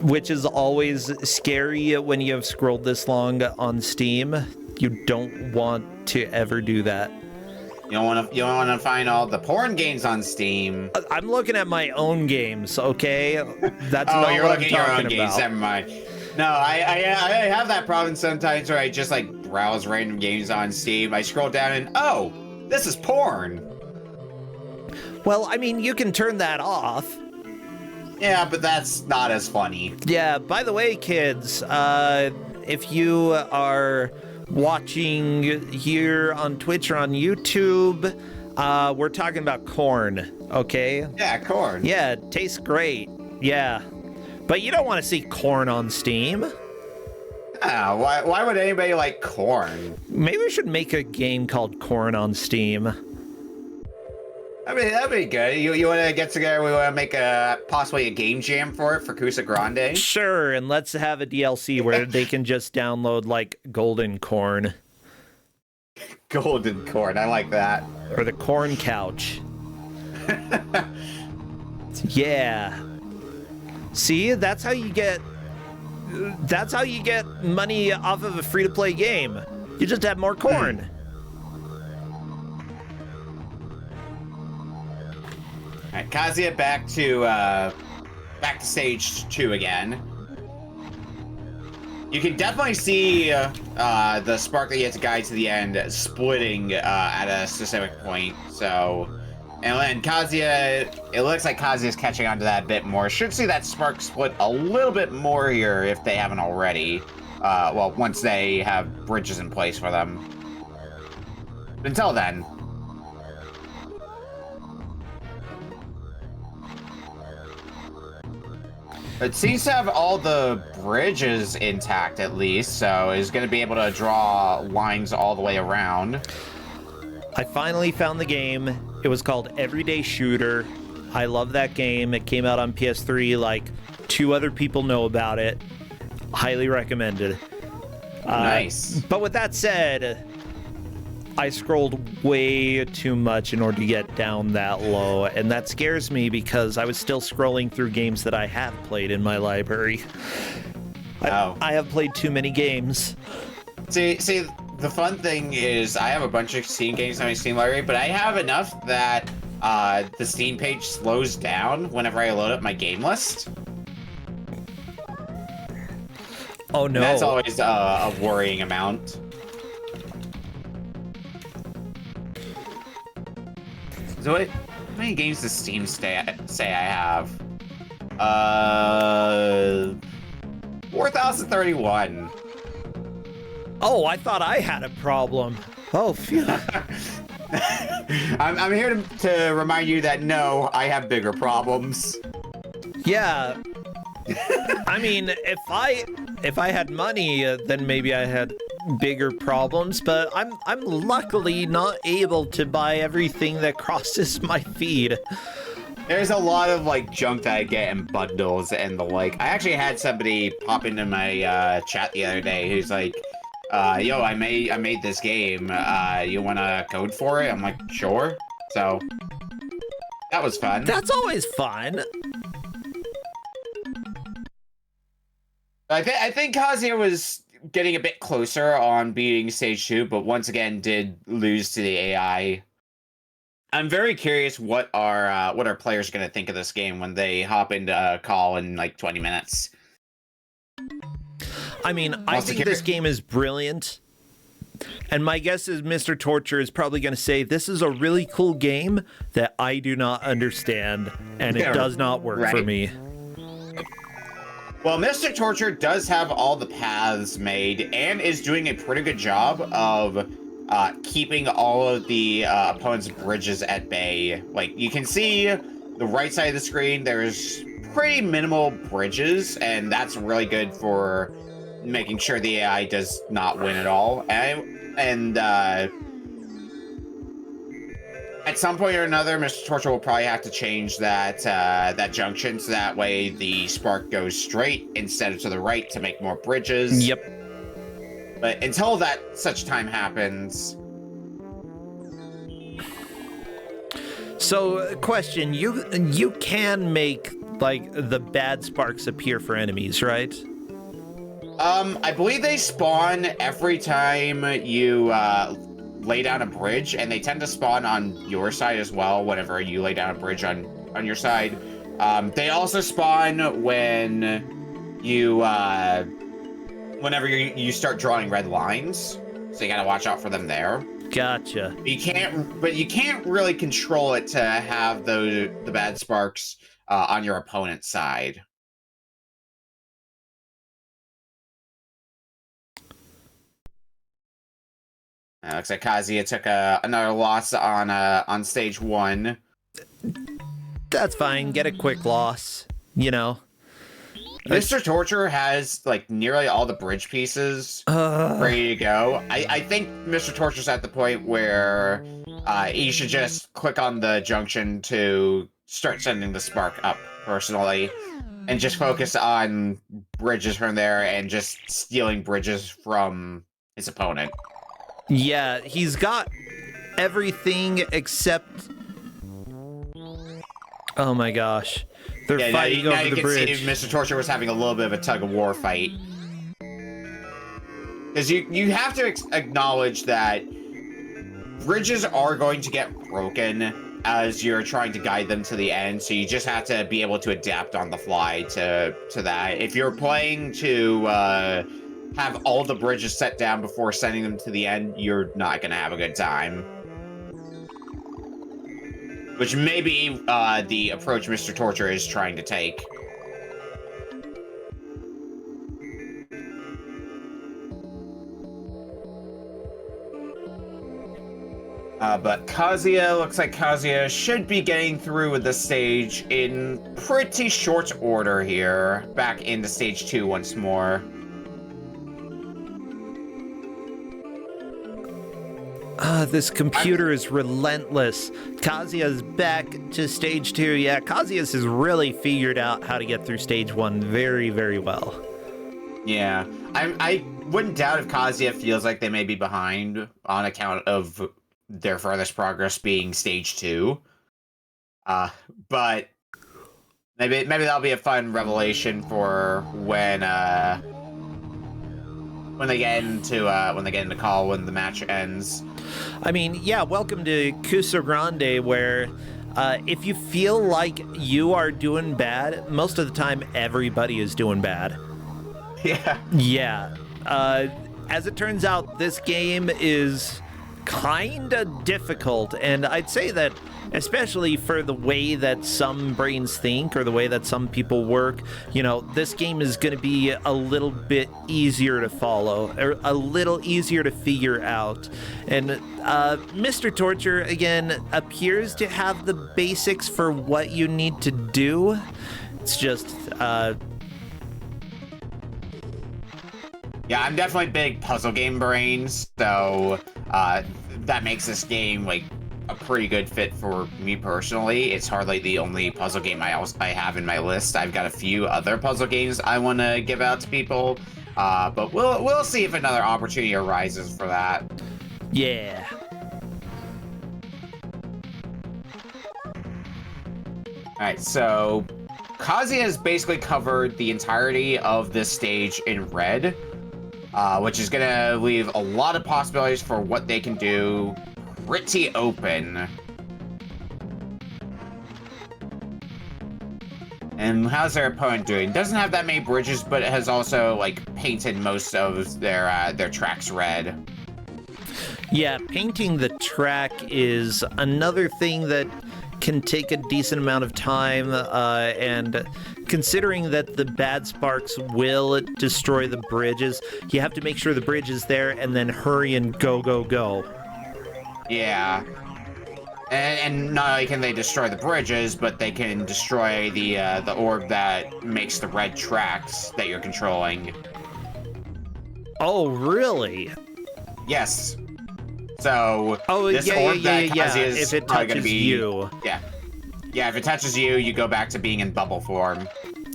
Which is always scary when you have scrolled this long on Steam. You don't want to ever do that. You don't want to find all the porn games on Steam. I'm looking at my own games, okay? That's not what I'm talking about. Oh, you're looking at your own games. Never mind. No, I have that problem sometimes where I just browse random games on Steam. I scroll down and oh, this is porn. Well, I mean, you can turn that off. Yeah, but that's not as funny. Yeah, by the way, kids, if you are watching here on Twitch or on YouTube, we're talking about corn, okay? Yeah, corn. Yeah, it tastes great. Yeah. But you don't want to see corn on Steam. Why would anybody like corn? Maybe we should make a game called Corn on Steam. I mean, that'd be good. You want to get together? We want to make possibly a game jam for it for Kusogrand8? Sure, and let's have a DLC where they can just download golden corn. Golden corn, I like that. Or the corn couch. Yeah. See, that's how you get money off of a free-to-play game. You just have more corn. All right, Kazuya back to stage 2 again. You can definitely see the spark that you have to guide to the end splitting at a specific point. So. And then Kazuya, it looks like Kazuya's catching on to that a bit more. Should see that spark split a little bit more here if they haven't already. Well, once they have bridges in place for them. Until then. It seems to have all the bridges intact at least, so it's going to be able to draw lines all the way around. I finally found the game. It was called Everyday Shooter. I love that game. It came out on PS3. Like 2 other people know about it. Highly recommended. Nice. But with that said, I scrolled way too much in order to get down that low, and that scares me because I was still scrolling through games that I have played in my library. I have played too many games. See, the fun thing is I have a bunch of Steam games on my Steam library, but I have enough that the Steam page slows down whenever I load up my game list. Oh no. And that's always a worrying amount. So how many games does Steam say I have? 4,031. Oh, I thought I had a problem. Oh, phew. I'm here to remind you that no, I have bigger problems. Yeah. I mean, if I had money, then maybe I had bigger problems, but I'm luckily not able to buy everything that crosses my feed. There's a lot of like junk that I get in bundles and the like. I actually had somebody pop into my chat the other day who's like, yo, I made this game. You want a code for it? I'm like, sure. So that was fun. That's always fun. I think Kazuya was getting a bit closer on beating stage 2, but once again did lose to the AI. I'm very curious what our players are gonna think of this game when they hop into a call in like 20 minutes. I mean, I think this game is brilliant. And my guess is Mr. Torture is probably going to say, this is a really cool game that I do not understand, and it does not work for me. Well, Mr. Torture does have all the paths made and is doing a pretty good job of keeping all of the opponent's bridges at bay. Like, you can see the right side of the screen, there's pretty minimal bridges, and that's really good for making sure the AI does not win at all. And at some point or another, Mr. Torture will probably have to change that that junction so that way the spark goes straight instead of to the right to make more bridges. Yep. But until that such time happens. So, question, you can make like the bad sparks appear for enemies, right? I believe they spawn every time you lay down a bridge, and they tend to spawn on your side as well whenever you lay down a bridge on your side. They also spawn when you whenever you start drawing red lines, so you gotta watch out for them there. Gotcha. You can't really control it to have the bad sparks on your opponent's side. Looks like Kazuya took another loss on stage 1. That's fine. Get a quick loss, you know. Mr. Torture has like nearly all the bridge pieces ready to go. I think Mr. Torture's at the point where he should just click on the junction to start sending the spark up personally, and just focus on bridges from there and just stealing bridges from his opponent. Yeah, he's got everything except... Oh my gosh. They're fighting over the bridge. See Mr. Torture was having a little bit of a tug-of-war fight. Because you have to acknowledge that bridges are going to get broken as you're trying to guide them to the end, so you just have to be able to adapt on the fly to that. If you're playing to have all the bridges set down before sending them to the end, you're not going to have a good time. Which may be the approach Mr. Torture is trying to take. But Kazuya, looks like Kazuya should be getting through with the stage in pretty short order here. Back into stage 2 once more. This computer is relentless. Kazuya's back to stage 2. Yeah, Kazuya's has really figured out how to get through stage 1 very, very well. Yeah, I wouldn't doubt if Kazuya feels like they may be behind on account of their furthest progress being stage 2. But maybe that'll be a fun revelation for when they get into call when the match ends. I mean, yeah, welcome to Kusogrand8, where if you feel like you are doing bad, most of the time everybody is doing bad. Yeah. Yeah. As it turns out, this game is kinda difficult, and I'd say that especially for the way that some brains think or the way that some people work, you know, this game is going to be a little bit easier to follow, or a little easier to figure out. And Mr. Torture, again, appears to have the basics for what you need to do. It's just... Yeah, I'm definitely big puzzle game brains, so that makes this game, like, a pretty good fit for me personally. It's hardly the only puzzle game I have in my list. I've got a few other puzzle games I want to give out to people, but we'll see if another opportunity arises for that. Yeah. Alright, so Kazuya has basically covered the entirety of this stage in red, which is gonna leave a lot of possibilities for what they can do pretty open. And how's their opponent doing? Doesn't have that many bridges, but it has also, like, painted most of their tracks red. Yeah, painting the track is another thing that can take a decent amount of time, and considering that the bad sparks will destroy the bridges, you have to make sure the bridge is there and then hurry and go, go, go. Yeah. And not only can they destroy the bridges, but they can destroy the orb that makes the red tracks that you're controlling. Oh, really? Yes. So this orb that Kazuya is if it probably touches gonna be, you. Yeah, if it touches you, you go back to being in bubble form.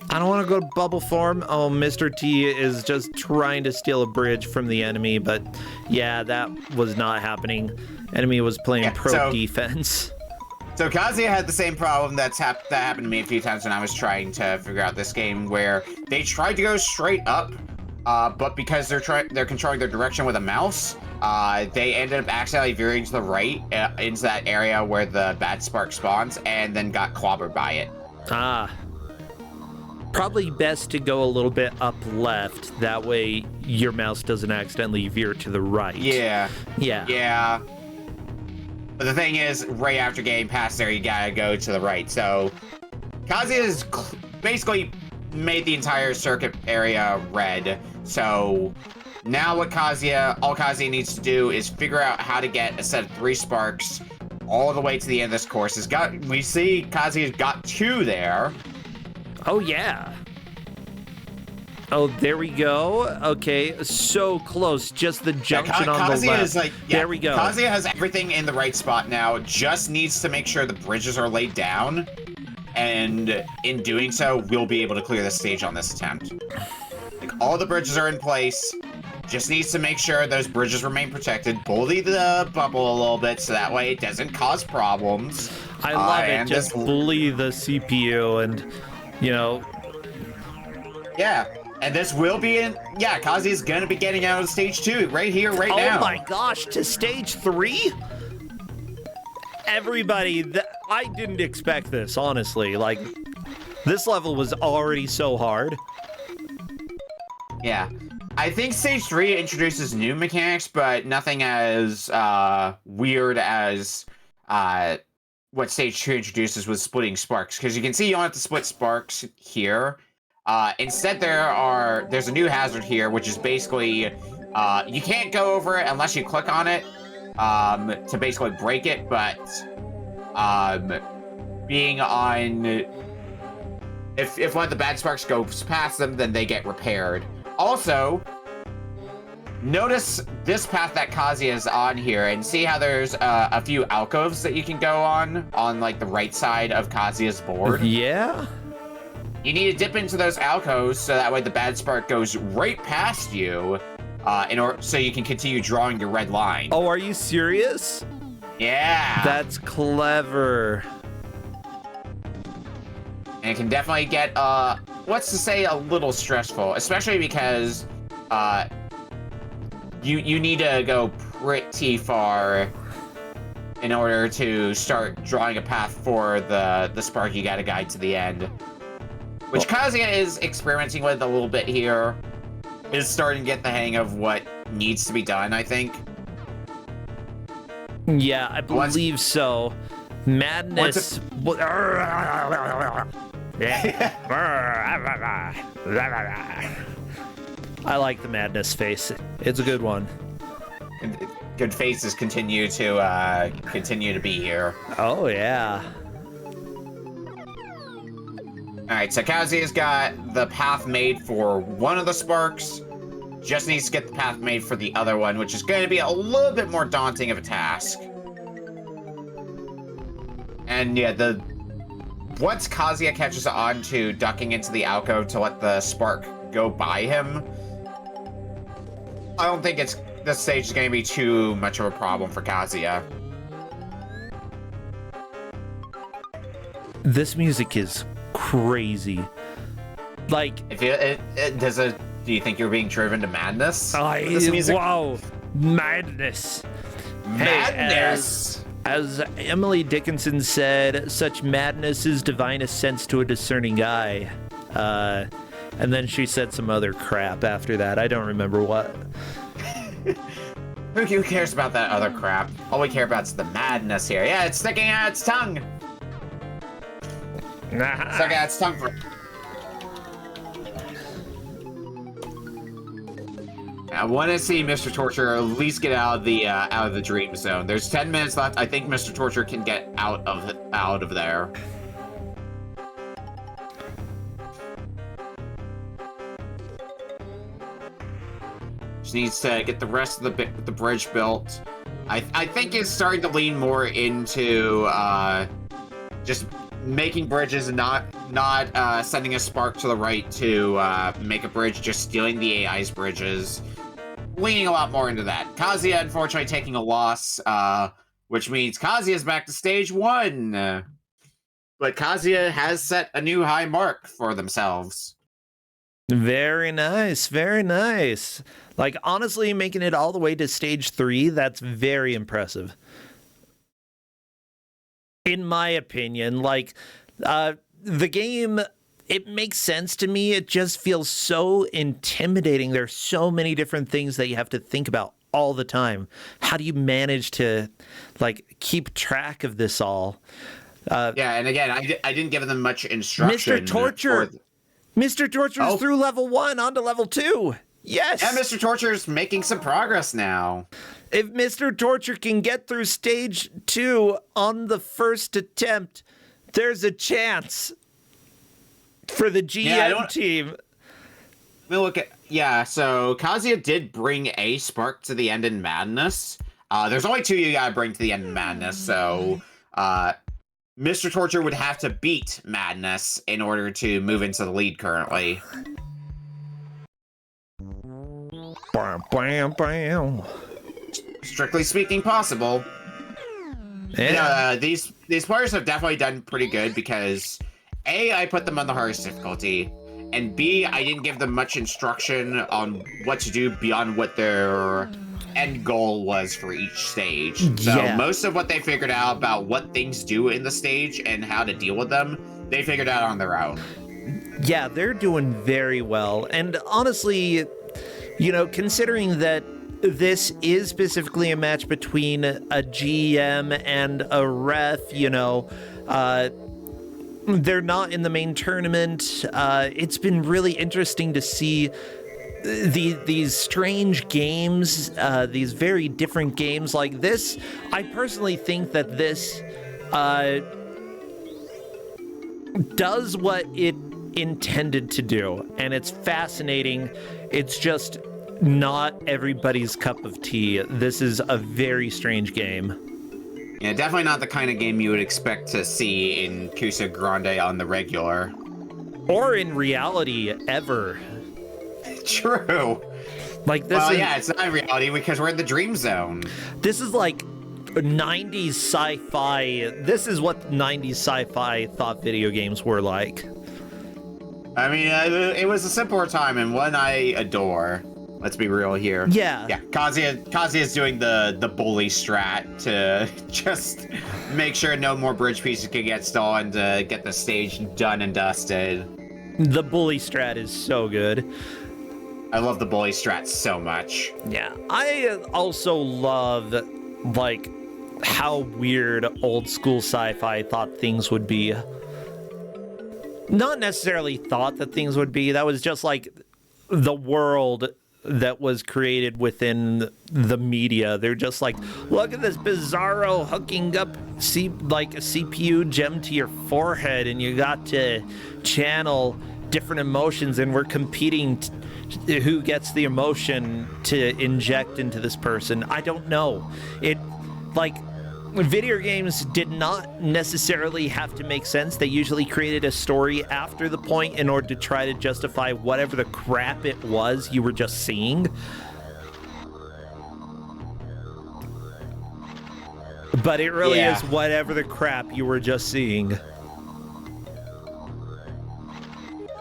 I don't want to go to bubble form. Oh, Mr. T is just trying to steal a bridge from the enemy, but yeah, that was not happening. Enemy was playing defense. So Kazuya had the same problem that happened to me a few times when I was trying to figure out this game, where they tried to go straight up, but because they're controlling their direction with a mouse, they ended up accidentally veering to the right into that area where the bad spark spawns, and then got clobbered by it. Probably best to go a little bit up left. That way your mouse doesn't accidentally veer to the right. Yeah. Yeah. Yeah. But the thing is, right after getting past there, you gotta go to the right. So Kazuya has basically made the entire circuit area red. So now all Kazuya needs to do is figure out how to get a set of 3 sparks all the way to the end of this course. We see Kazuya's got 2 there. Oh, yeah. Oh, there we go. Okay, so close. Just the junction on the left. There we go. Kazuya has everything in the right spot now. Just needs to make sure the bridges are laid down. And in doing so, we'll be able to clear the stage on this attempt. Like, all the bridges are in place. Just needs to make sure those bridges remain protected. Bully the bubble a little bit so that way it doesn't cause problems. I love it. Just bully the CPU and... You know. Yeah, and this will be in. Yeah, Kazuya's gonna be getting out of stage 2 right here, right now. Oh my gosh, to stage 3? Everybody, I didn't expect this, honestly. Like, this level was already so hard. Yeah, I think stage 3 introduces new mechanics, but nothing as weird as what stage 2 introduces with splitting sparks, because you can see you don't have to split sparks here. Instead, there's a new hazard here, which is basically you can't go over it unless you click on it to basically break it, but being on if one of the bad sparks goes past them, then they get repaired. Also, Notice this path that Kazuya is on here, and see how there's a few alcoves that you can go on like the right side of Kazuya's board? Yeah? You need to dip into those alcoves so that way the bad spark goes right past you, so you can continue drawing your red line. Oh, are you serious? Yeah. That's clever. And it can definitely get, what's to say, a little stressful, especially because you need to go pretty far in order to start drawing a path for the spark you gotta guide to the end. Which Kazuya is experimenting with a little bit here. Is starting to get the hang of what needs to be done, I think. Yeah, I believe so. Madness. I like the madness face. It's a good one. Good faces continue to be here. Oh yeah. Alright, so Kazuya's got the path made for one of the sparks. Just needs to get the path made for the other one, which is going to be a little bit more daunting of a task. And yeah, once Kazuya catches on to ducking into the alcove to let the spark go by him, I don't think this stage is going to be too much of a problem for Kazuya. This music is crazy. Like, do you think you're being driven to madness? with this music? Wow, madness. Madness. Hey, as Emily Dickinson said, such madness is divine ascents to a discerning eye. And then she said some other crap after that. I don't remember what. Who cares about that other crap? All we care about is the madness here. Yeah, it's sticking out its tongue. Sticking out its tongue for. I want to see Mr. Torture at least get out of the dream zone. There's 10 minutes left. I think Mr. Torture can get out of there. Just needs to get the rest of the bridge built. I think it's starting to lean more into just making bridges and not sending a spark to the right to make a bridge, just stealing the AI's bridges. Leaning a lot more into that. Kazuya, unfortunately, taking a loss, which means Kazuya's back to stage 1. But Kazuya has set a new high mark for themselves. Very nice, very nice. Like, honestly, making it all the way to stage 3, that's very impressive. In my opinion, like, the game, it makes sense to me. It just feels so intimidating. There's so many different things that you have to think about all the time. How do you manage to, like, keep track of this all? Yeah, and again, I didn't give them much instruction. Mr. Torture! Mr. Torture's through level 1 onto level 2! Yes! Yeah, Mr. Torture's making some progress now. If Mr. Torture can get through stage 2 on the first attempt, there's a chance for the GM team. We'll look at so Kazuya did bring a spark to the end in Madness. There's only 2 you gotta bring to the end in Madness, so Mr. Torture would have to beat Madness in order to move into the lead currently. Bam, bam, bam. Strictly speaking, possible. Yeah. These players have definitely done pretty good because A, I put them on the hardest difficulty, and B, I didn't give them much instruction on what to do beyond what their end goal was for each stage. So most of what they figured out about what things do in the stage and how to deal with them, they figured out on their own. Yeah, they're doing very well. And honestly, considering that this is specifically a match between a GM and a ref, they're not in the main tournament. It's been really interesting to see these strange games, these very different games like this. I personally think that this does what it intended to do, and it's fascinating. It's just not everybody's cup of tea. This is a very strange game. Yeah, definitely not the kind of game you would expect to see in Kusogrand8 on the regular. Or in reality, ever. True. Like this. Well, yeah, it's not reality because we're in the dream zone. This is like 90s sci-fi. This is what 90s sci-fi thought video games were like. I mean, it was a simpler time and one I adore. Let's be real here. Yeah. Yeah, Kazuya's doing the bully strat to just make sure no more bridge pieces can get stolen to get the stage done and dusted. The bully strat is so good. I love the bully strat so much. Yeah. I also love, like, how weird old school sci-fi thought things would be. Not necessarily thought that things would be. That was just, like, the world that was created within the media. They're just like, look at this bizarro hooking up like a CPU gem to your forehead, and you got to channel different emotions, and we're competing who gets the emotion to inject into this person. I don't know. It, like, video games did not necessarily have to make sense. They usually created a story after the point in order to try to justify whatever the crap it was you were just seeing. But it really is whatever the crap you were just seeing.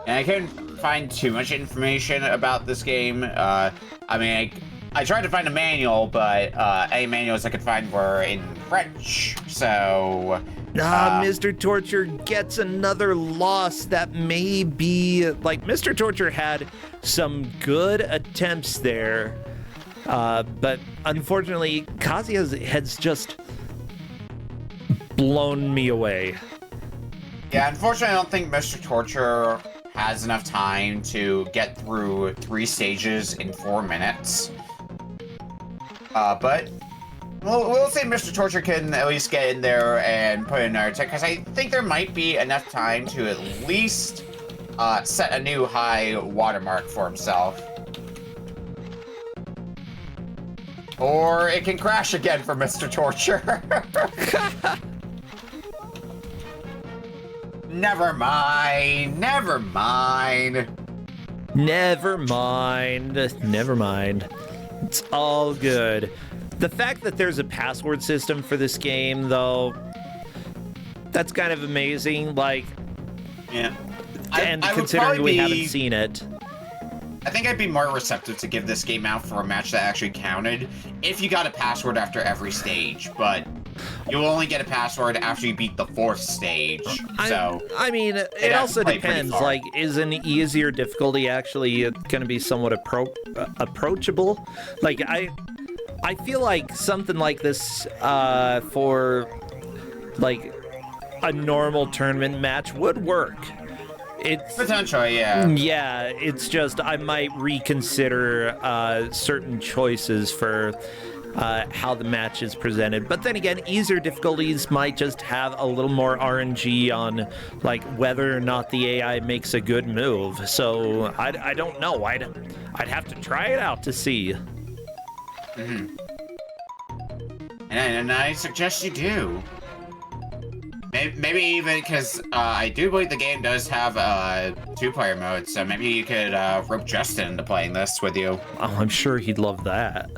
And I couldn't find too much information about this game. I mean, I tried to find a manual, but any manuals I could find were in French, so... Mr. Torture gets another loss that may be... Like, Mr. Torture had some good attempts there, but unfortunately, Kazuya has just blown me away. Yeah, unfortunately, I don't think Mr. Torture has enough time to get through 3 stages in 4 minutes. But we'll say Mr. Torture can at least get in there and put in another check, because I think there might be enough time to at least set a new high watermark for himself. Or it can crash again for Mr. Torture. Never mind. Never mind. Never mind. Never mind. It's all good. The fact that there's a password system for this game, though, that's kind of amazing. Like, yeah. And considering we haven't seen it. I think I'd be more receptive to give this game out for a match that actually counted if you got a password after every stage, but you'll only get a password after you beat the 4th stage, so... I mean, it also depends, like, is an easier difficulty actually going to be somewhat approachable? Like, I feel like something like this, for, like, a normal tournament match would work. It's potentially, yeah. Yeah, it's just I might reconsider certain choices for how the match is presented. But then again, easier difficulties might just have a little more RNG on like whether or not the AI makes a good move. So I don't know. I'd have to try it out to see. Mm-hmm. And I suggest you do. Maybe even because I do believe the game does have a 2-player mode, so maybe you could rope Justin into playing this with you. Oh, I'm sure he'd love that.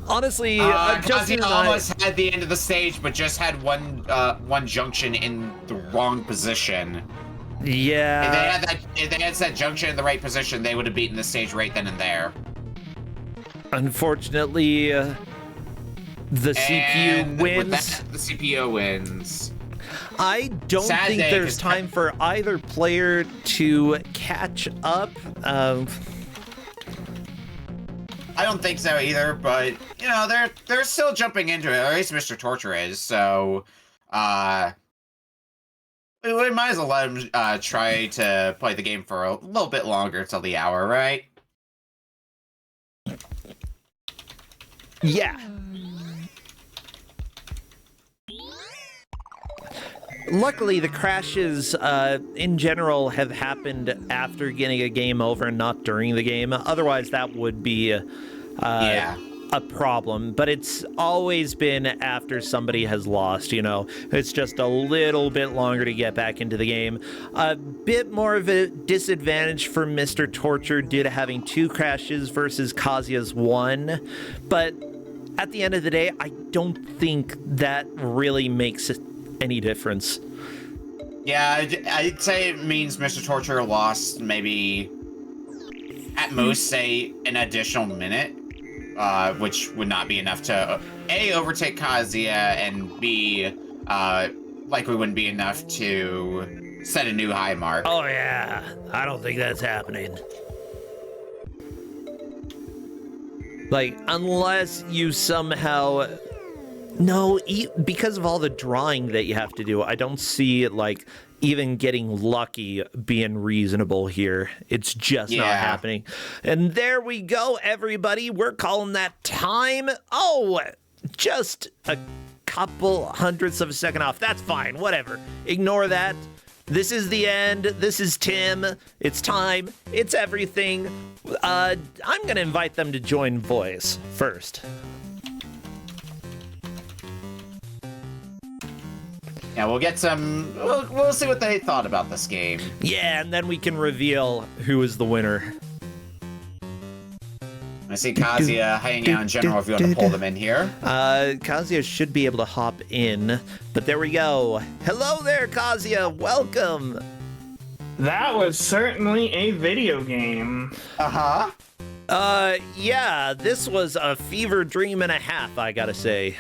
Honestly, Justin and I almost had the end of the stage, but just had one junction in the wrong position. Yeah. If they had that junction in the right position, they would have beaten the stage right then and there. Unfortunately, the CPU wins. With that, the CPU wins. I don't think there's time for either player to catch up. I don't think so either, but you know they're still jumping into it. Or at least Mr. Torture is. So, we might as well let him try to play the game for a little bit longer till the hour, right? Yeah. Luckily, the crashes in general have happened after getting a game over and not during the game. Otherwise, that would be a problem. But it's always been after somebody has lost, you know. It's just a little bit longer to get back into the game. A bit more of a disadvantage for Mr. Torture due to having 2 crashes versus Kazuya's 1. But at the end of the day, I don't think that really makes any difference. Yeah, I'd say it means Mr. Torture lost maybe at most, say, an additional minute, which would not be enough to A, overtake Kazuya, and B, likely wouldn't be enough to set a new high mark. Oh yeah, I don't think that's happening. Like, unless you somehow... No, because of all the drawing that you have to do, I don't see, like, even getting lucky being reasonable here. It's just not happening. And there we go, everybody. We're calling that time. Oh, just a couple hundredths of a second off. That's fine. Whatever. Ignore that. This is the end. This is Tim. It's time. It's everything. I'm going to invite them to join voice first. Yeah, we'll get some... We'll see what they thought about this game. Yeah, and then we can reveal who is the winner. I see Kazuya hanging out in general if you want to pull them in here. Kazuya should be able to hop in, but there we go. Hello there, Kazuya. Welcome. That was certainly a video game. Uh-huh. Yeah, this was a fever dream and a half, I gotta say.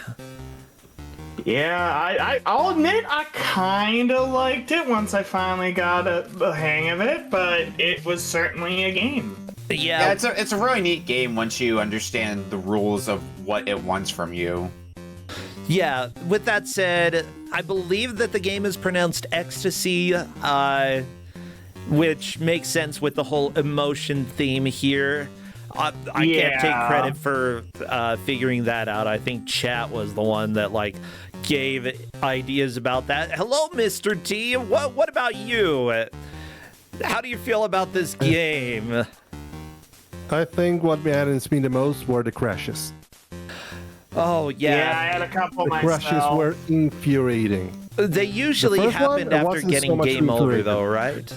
Yeah, I'll admit I kind of liked it once I finally got the hang of it, but it was certainly a game. Yeah, it's a really neat game once you understand the rules of what it wants from you. Yeah, with that said, I believe that the game is pronounced Extase, which makes sense with the whole emotion theme here. I can't take credit for figuring that out. I think chat was the one that, like, gave ideas about that. Hello, Mr. T. What about you? How do you feel about this game? I think what matters me the most were the crashes. Oh, yeah. Yeah, I had a couple The myself. crashes were infuriating. They usually happened after getting game over, though, right?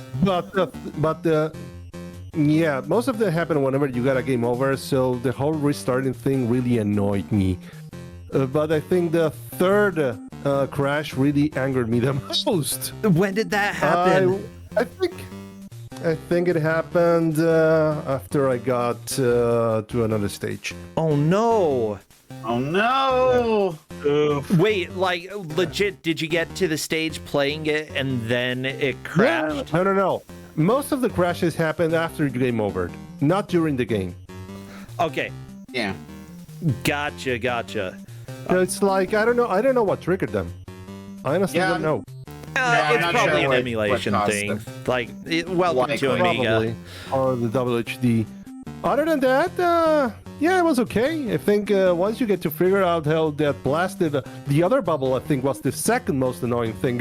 Yeah, most of them happen whenever you got a game over, so the whole restarting thing really annoyed me. But I think the third crash really angered me the most. When did that happen? I think it happened after I got to another stage. Oh, no. Oh, no! Oof. Wait, like, legit, did you get to the stage playing it and then it crashed? Yeah. No. Most of the crashes happened after game over, not during the game. Okay. Yeah. Gotcha. It's like, I don't know what triggered them. I honestly don't know. I'm It's not probably sure an what emulation caused thing. them. Like, welcome to Amiga. Probably. Or the WHD. Other than that, yeah, it was okay. I think once you get to figure out how that blasted the other bubble, I think was the second most annoying thing.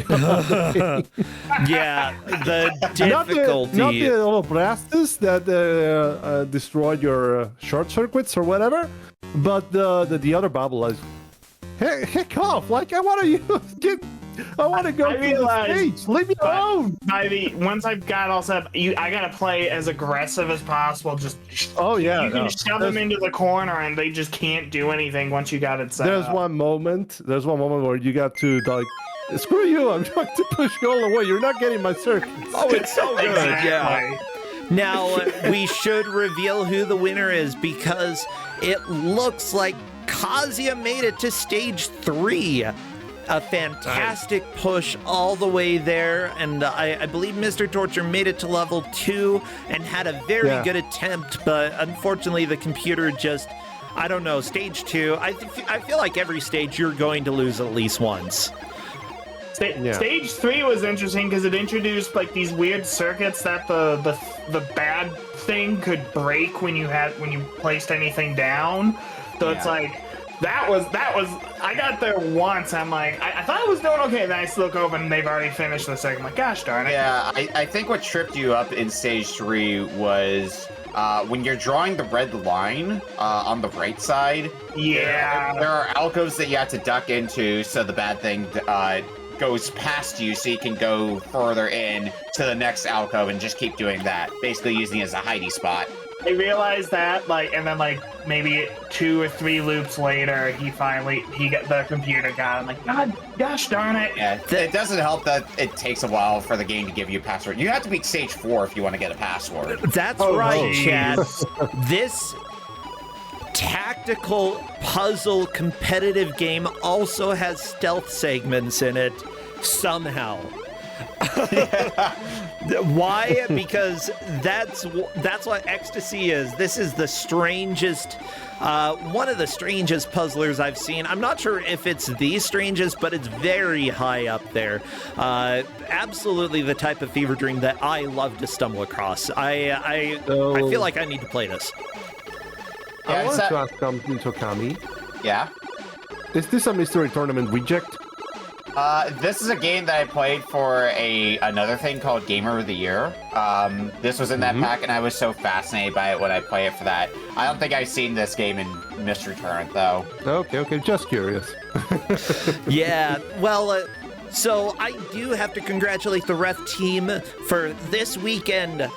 Yeah, the difficulty. Not the little blasts that destroyed your short circuits or whatever, but the other bubble is heck off. Like I want to go to the stage. Leave me alone. Once I've got all set up, I gotta play as aggressive as possible. Just yeah, you can shove them into the corner, and they just can't do anything once you got it set There's up. one moment where you got to like, screw you! I'm trying to push you all away. You're not getting my circuits. Oh, it's so good. Exactly. Yeah. Now we should reveal who the winner is because it looks like Kazuya made it to stage 3. A fantastic push all the way there, and I believe Mr. Torture made it to level 2 and had a very good attempt, but unfortunately the computer just, I don't know, stage 2, I feel like every stage you're going to lose at least once. Stage 3 was interesting because it introduced like these weird circuits that the bad thing could break when you placed anything down. So it's like That was. I got there once. I'm like, I thought I was doing okay. Then I look over and they've already finished the second. I'm like, gosh darn it. Yeah, I think what tripped you up in stage 3 was when you're drawing the red line on the right side. Yeah. There are alcoves that you have to duck into, so the bad thing goes past you, so you can go further in to the next alcove and just keep doing that. Basically using it as a hidey spot. I realized that, and then maybe 2 or 3 loops later, the computer got him. Like, gosh darn it. Yeah, it doesn't help that it takes a while for the game to give you a password. You have to beat stage 4 if you want to get a password. That's right, Chad. This tactical puzzle competitive game also has stealth segments in it somehow. Why? Because that's what Extase is. This is the strangest, one of the strangest puzzlers I've seen. I'm not sure if it's the strangest, but it's very high up there. Absolutely the type of fever dream that I love to stumble across. I feel like I need to play this. I want to ask something to Kami. Yeah? Is this a mystery tournament reject? This is a game that I played for another thing called Gamer of the Year. This was in that pack, and I was so fascinated by it when I played it for that. I don't think I've seen this game in Mystery Tournament, though. Okay, just curious. Yeah, well, so I do have to congratulate the ref team for this weekend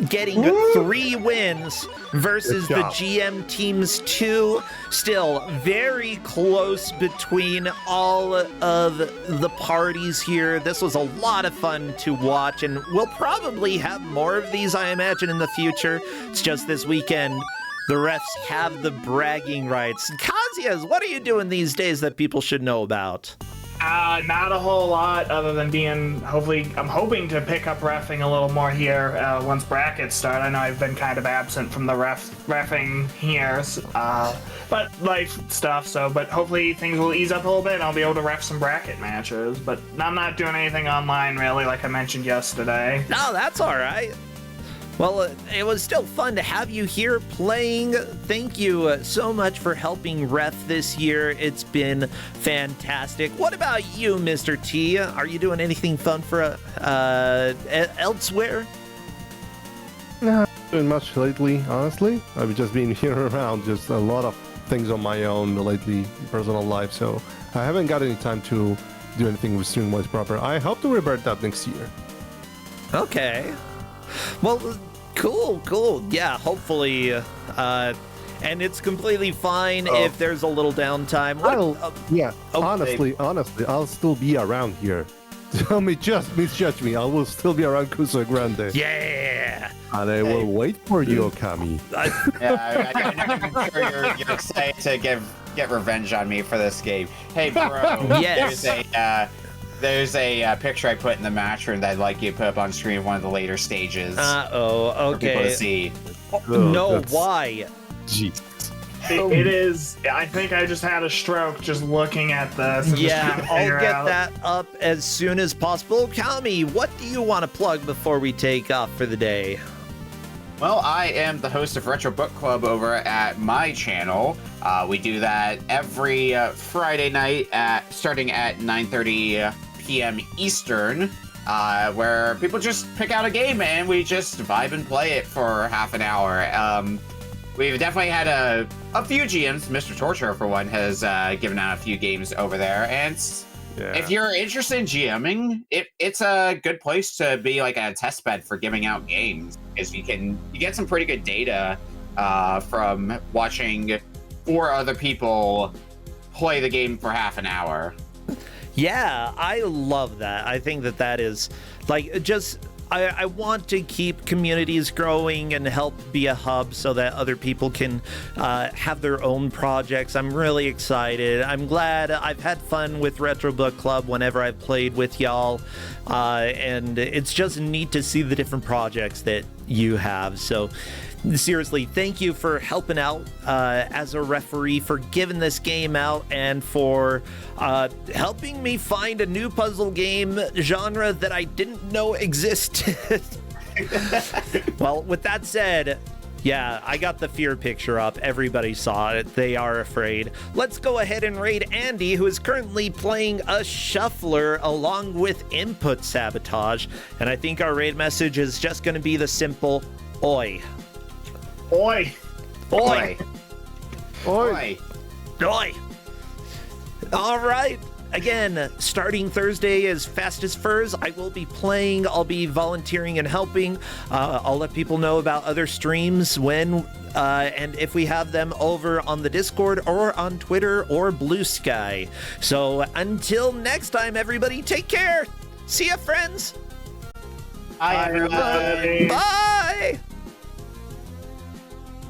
getting 3 wins versus the GM team's 2. Still very close between all of the parties here. This was a lot of fun to watch, and we'll probably have more of these, I imagine, in the future. It's just this weekend the refs have the bragging rights. Kazias, what are you doing these days that people should know about? Not a whole lot other than I'm hoping to pick up reffing a little more here once brackets start. I know I've been kind of absent from the reffing here, but life stuff, but hopefully things will ease up a little bit and I'll be able to ref some bracket matches. But I'm not doing anything online really, like I mentioned yesterday. No, that's all right. Well, it was still fun to have you here playing. Thank you so much for helping ref this year. It's been fantastic. What about you, Mr. T? Are you doing anything fun for elsewhere? No, doing much lately, honestly. I've just been here around, just a lot of things on my own lately, personal life, so I haven't got any time to do anything with Streamwise proper. I hope to revert that next year. Okay. Well, cool. Yeah, hopefully, and it's completely fine if there's a little downtime. Honestly, I'll still be around here. Tell me, just misjudge me. I will still be around Kusogrand8. Yeah. And I will wait for you, Kami. I'm sure you're excited to get revenge on me for this game. Hey, bro. Yes. There's a picture I put in the match room that I'd like you to put up on screen of one of the later stages. Okay. For people to see. Why? Jeez. It is. I think I just had a stroke just looking at this. And Yeah, I'll get that up as soon as possible. Kami, what do you want to plug before we take off for the day? Well, I am the host of Retro Book Club over at my channel. We do that every Friday night starting at 9:30 p.m. Eastern, where people just pick out a game and we just vibe and play it for half an hour. We've definitely had a few GMs. Mr. Torture, for one, has given out a few games over there. And if you're interested in GMing, it's a good place to be like a test bed for giving out games, because you get some pretty good data from watching 4 other people play the game for half an hour. Yeah, I love that. I think that is like I want to keep communities growing and help be a hub so that other people can have their own projects. I'm really excited. I'm glad. I've had fun with Retro Book Club whenever I've played with y'all. And it's just neat to see the different projects that you have. So seriously, thank you for helping out as a referee, for giving this game out, and for helping me find a new puzzle game genre that I didn't know existed. Well, with that said, Yeah, I got the fear picture up. Everybody saw it. They are afraid. Let's go ahead and raid Andy, who is currently playing a shuffler along with input sabotage. And I think our raid message is just going to be the simple, oi. Oi. Oi. Oi. Oi. All right. Again, starting Thursday is Fast as Furs. I will be playing. I'll be volunteering and helping. I'll let people know about other streams when and if we have them over on the Discord or on Twitter or Blue Sky. So until next time, everybody, take care. See ya, friends. Hi, everybody. Bye.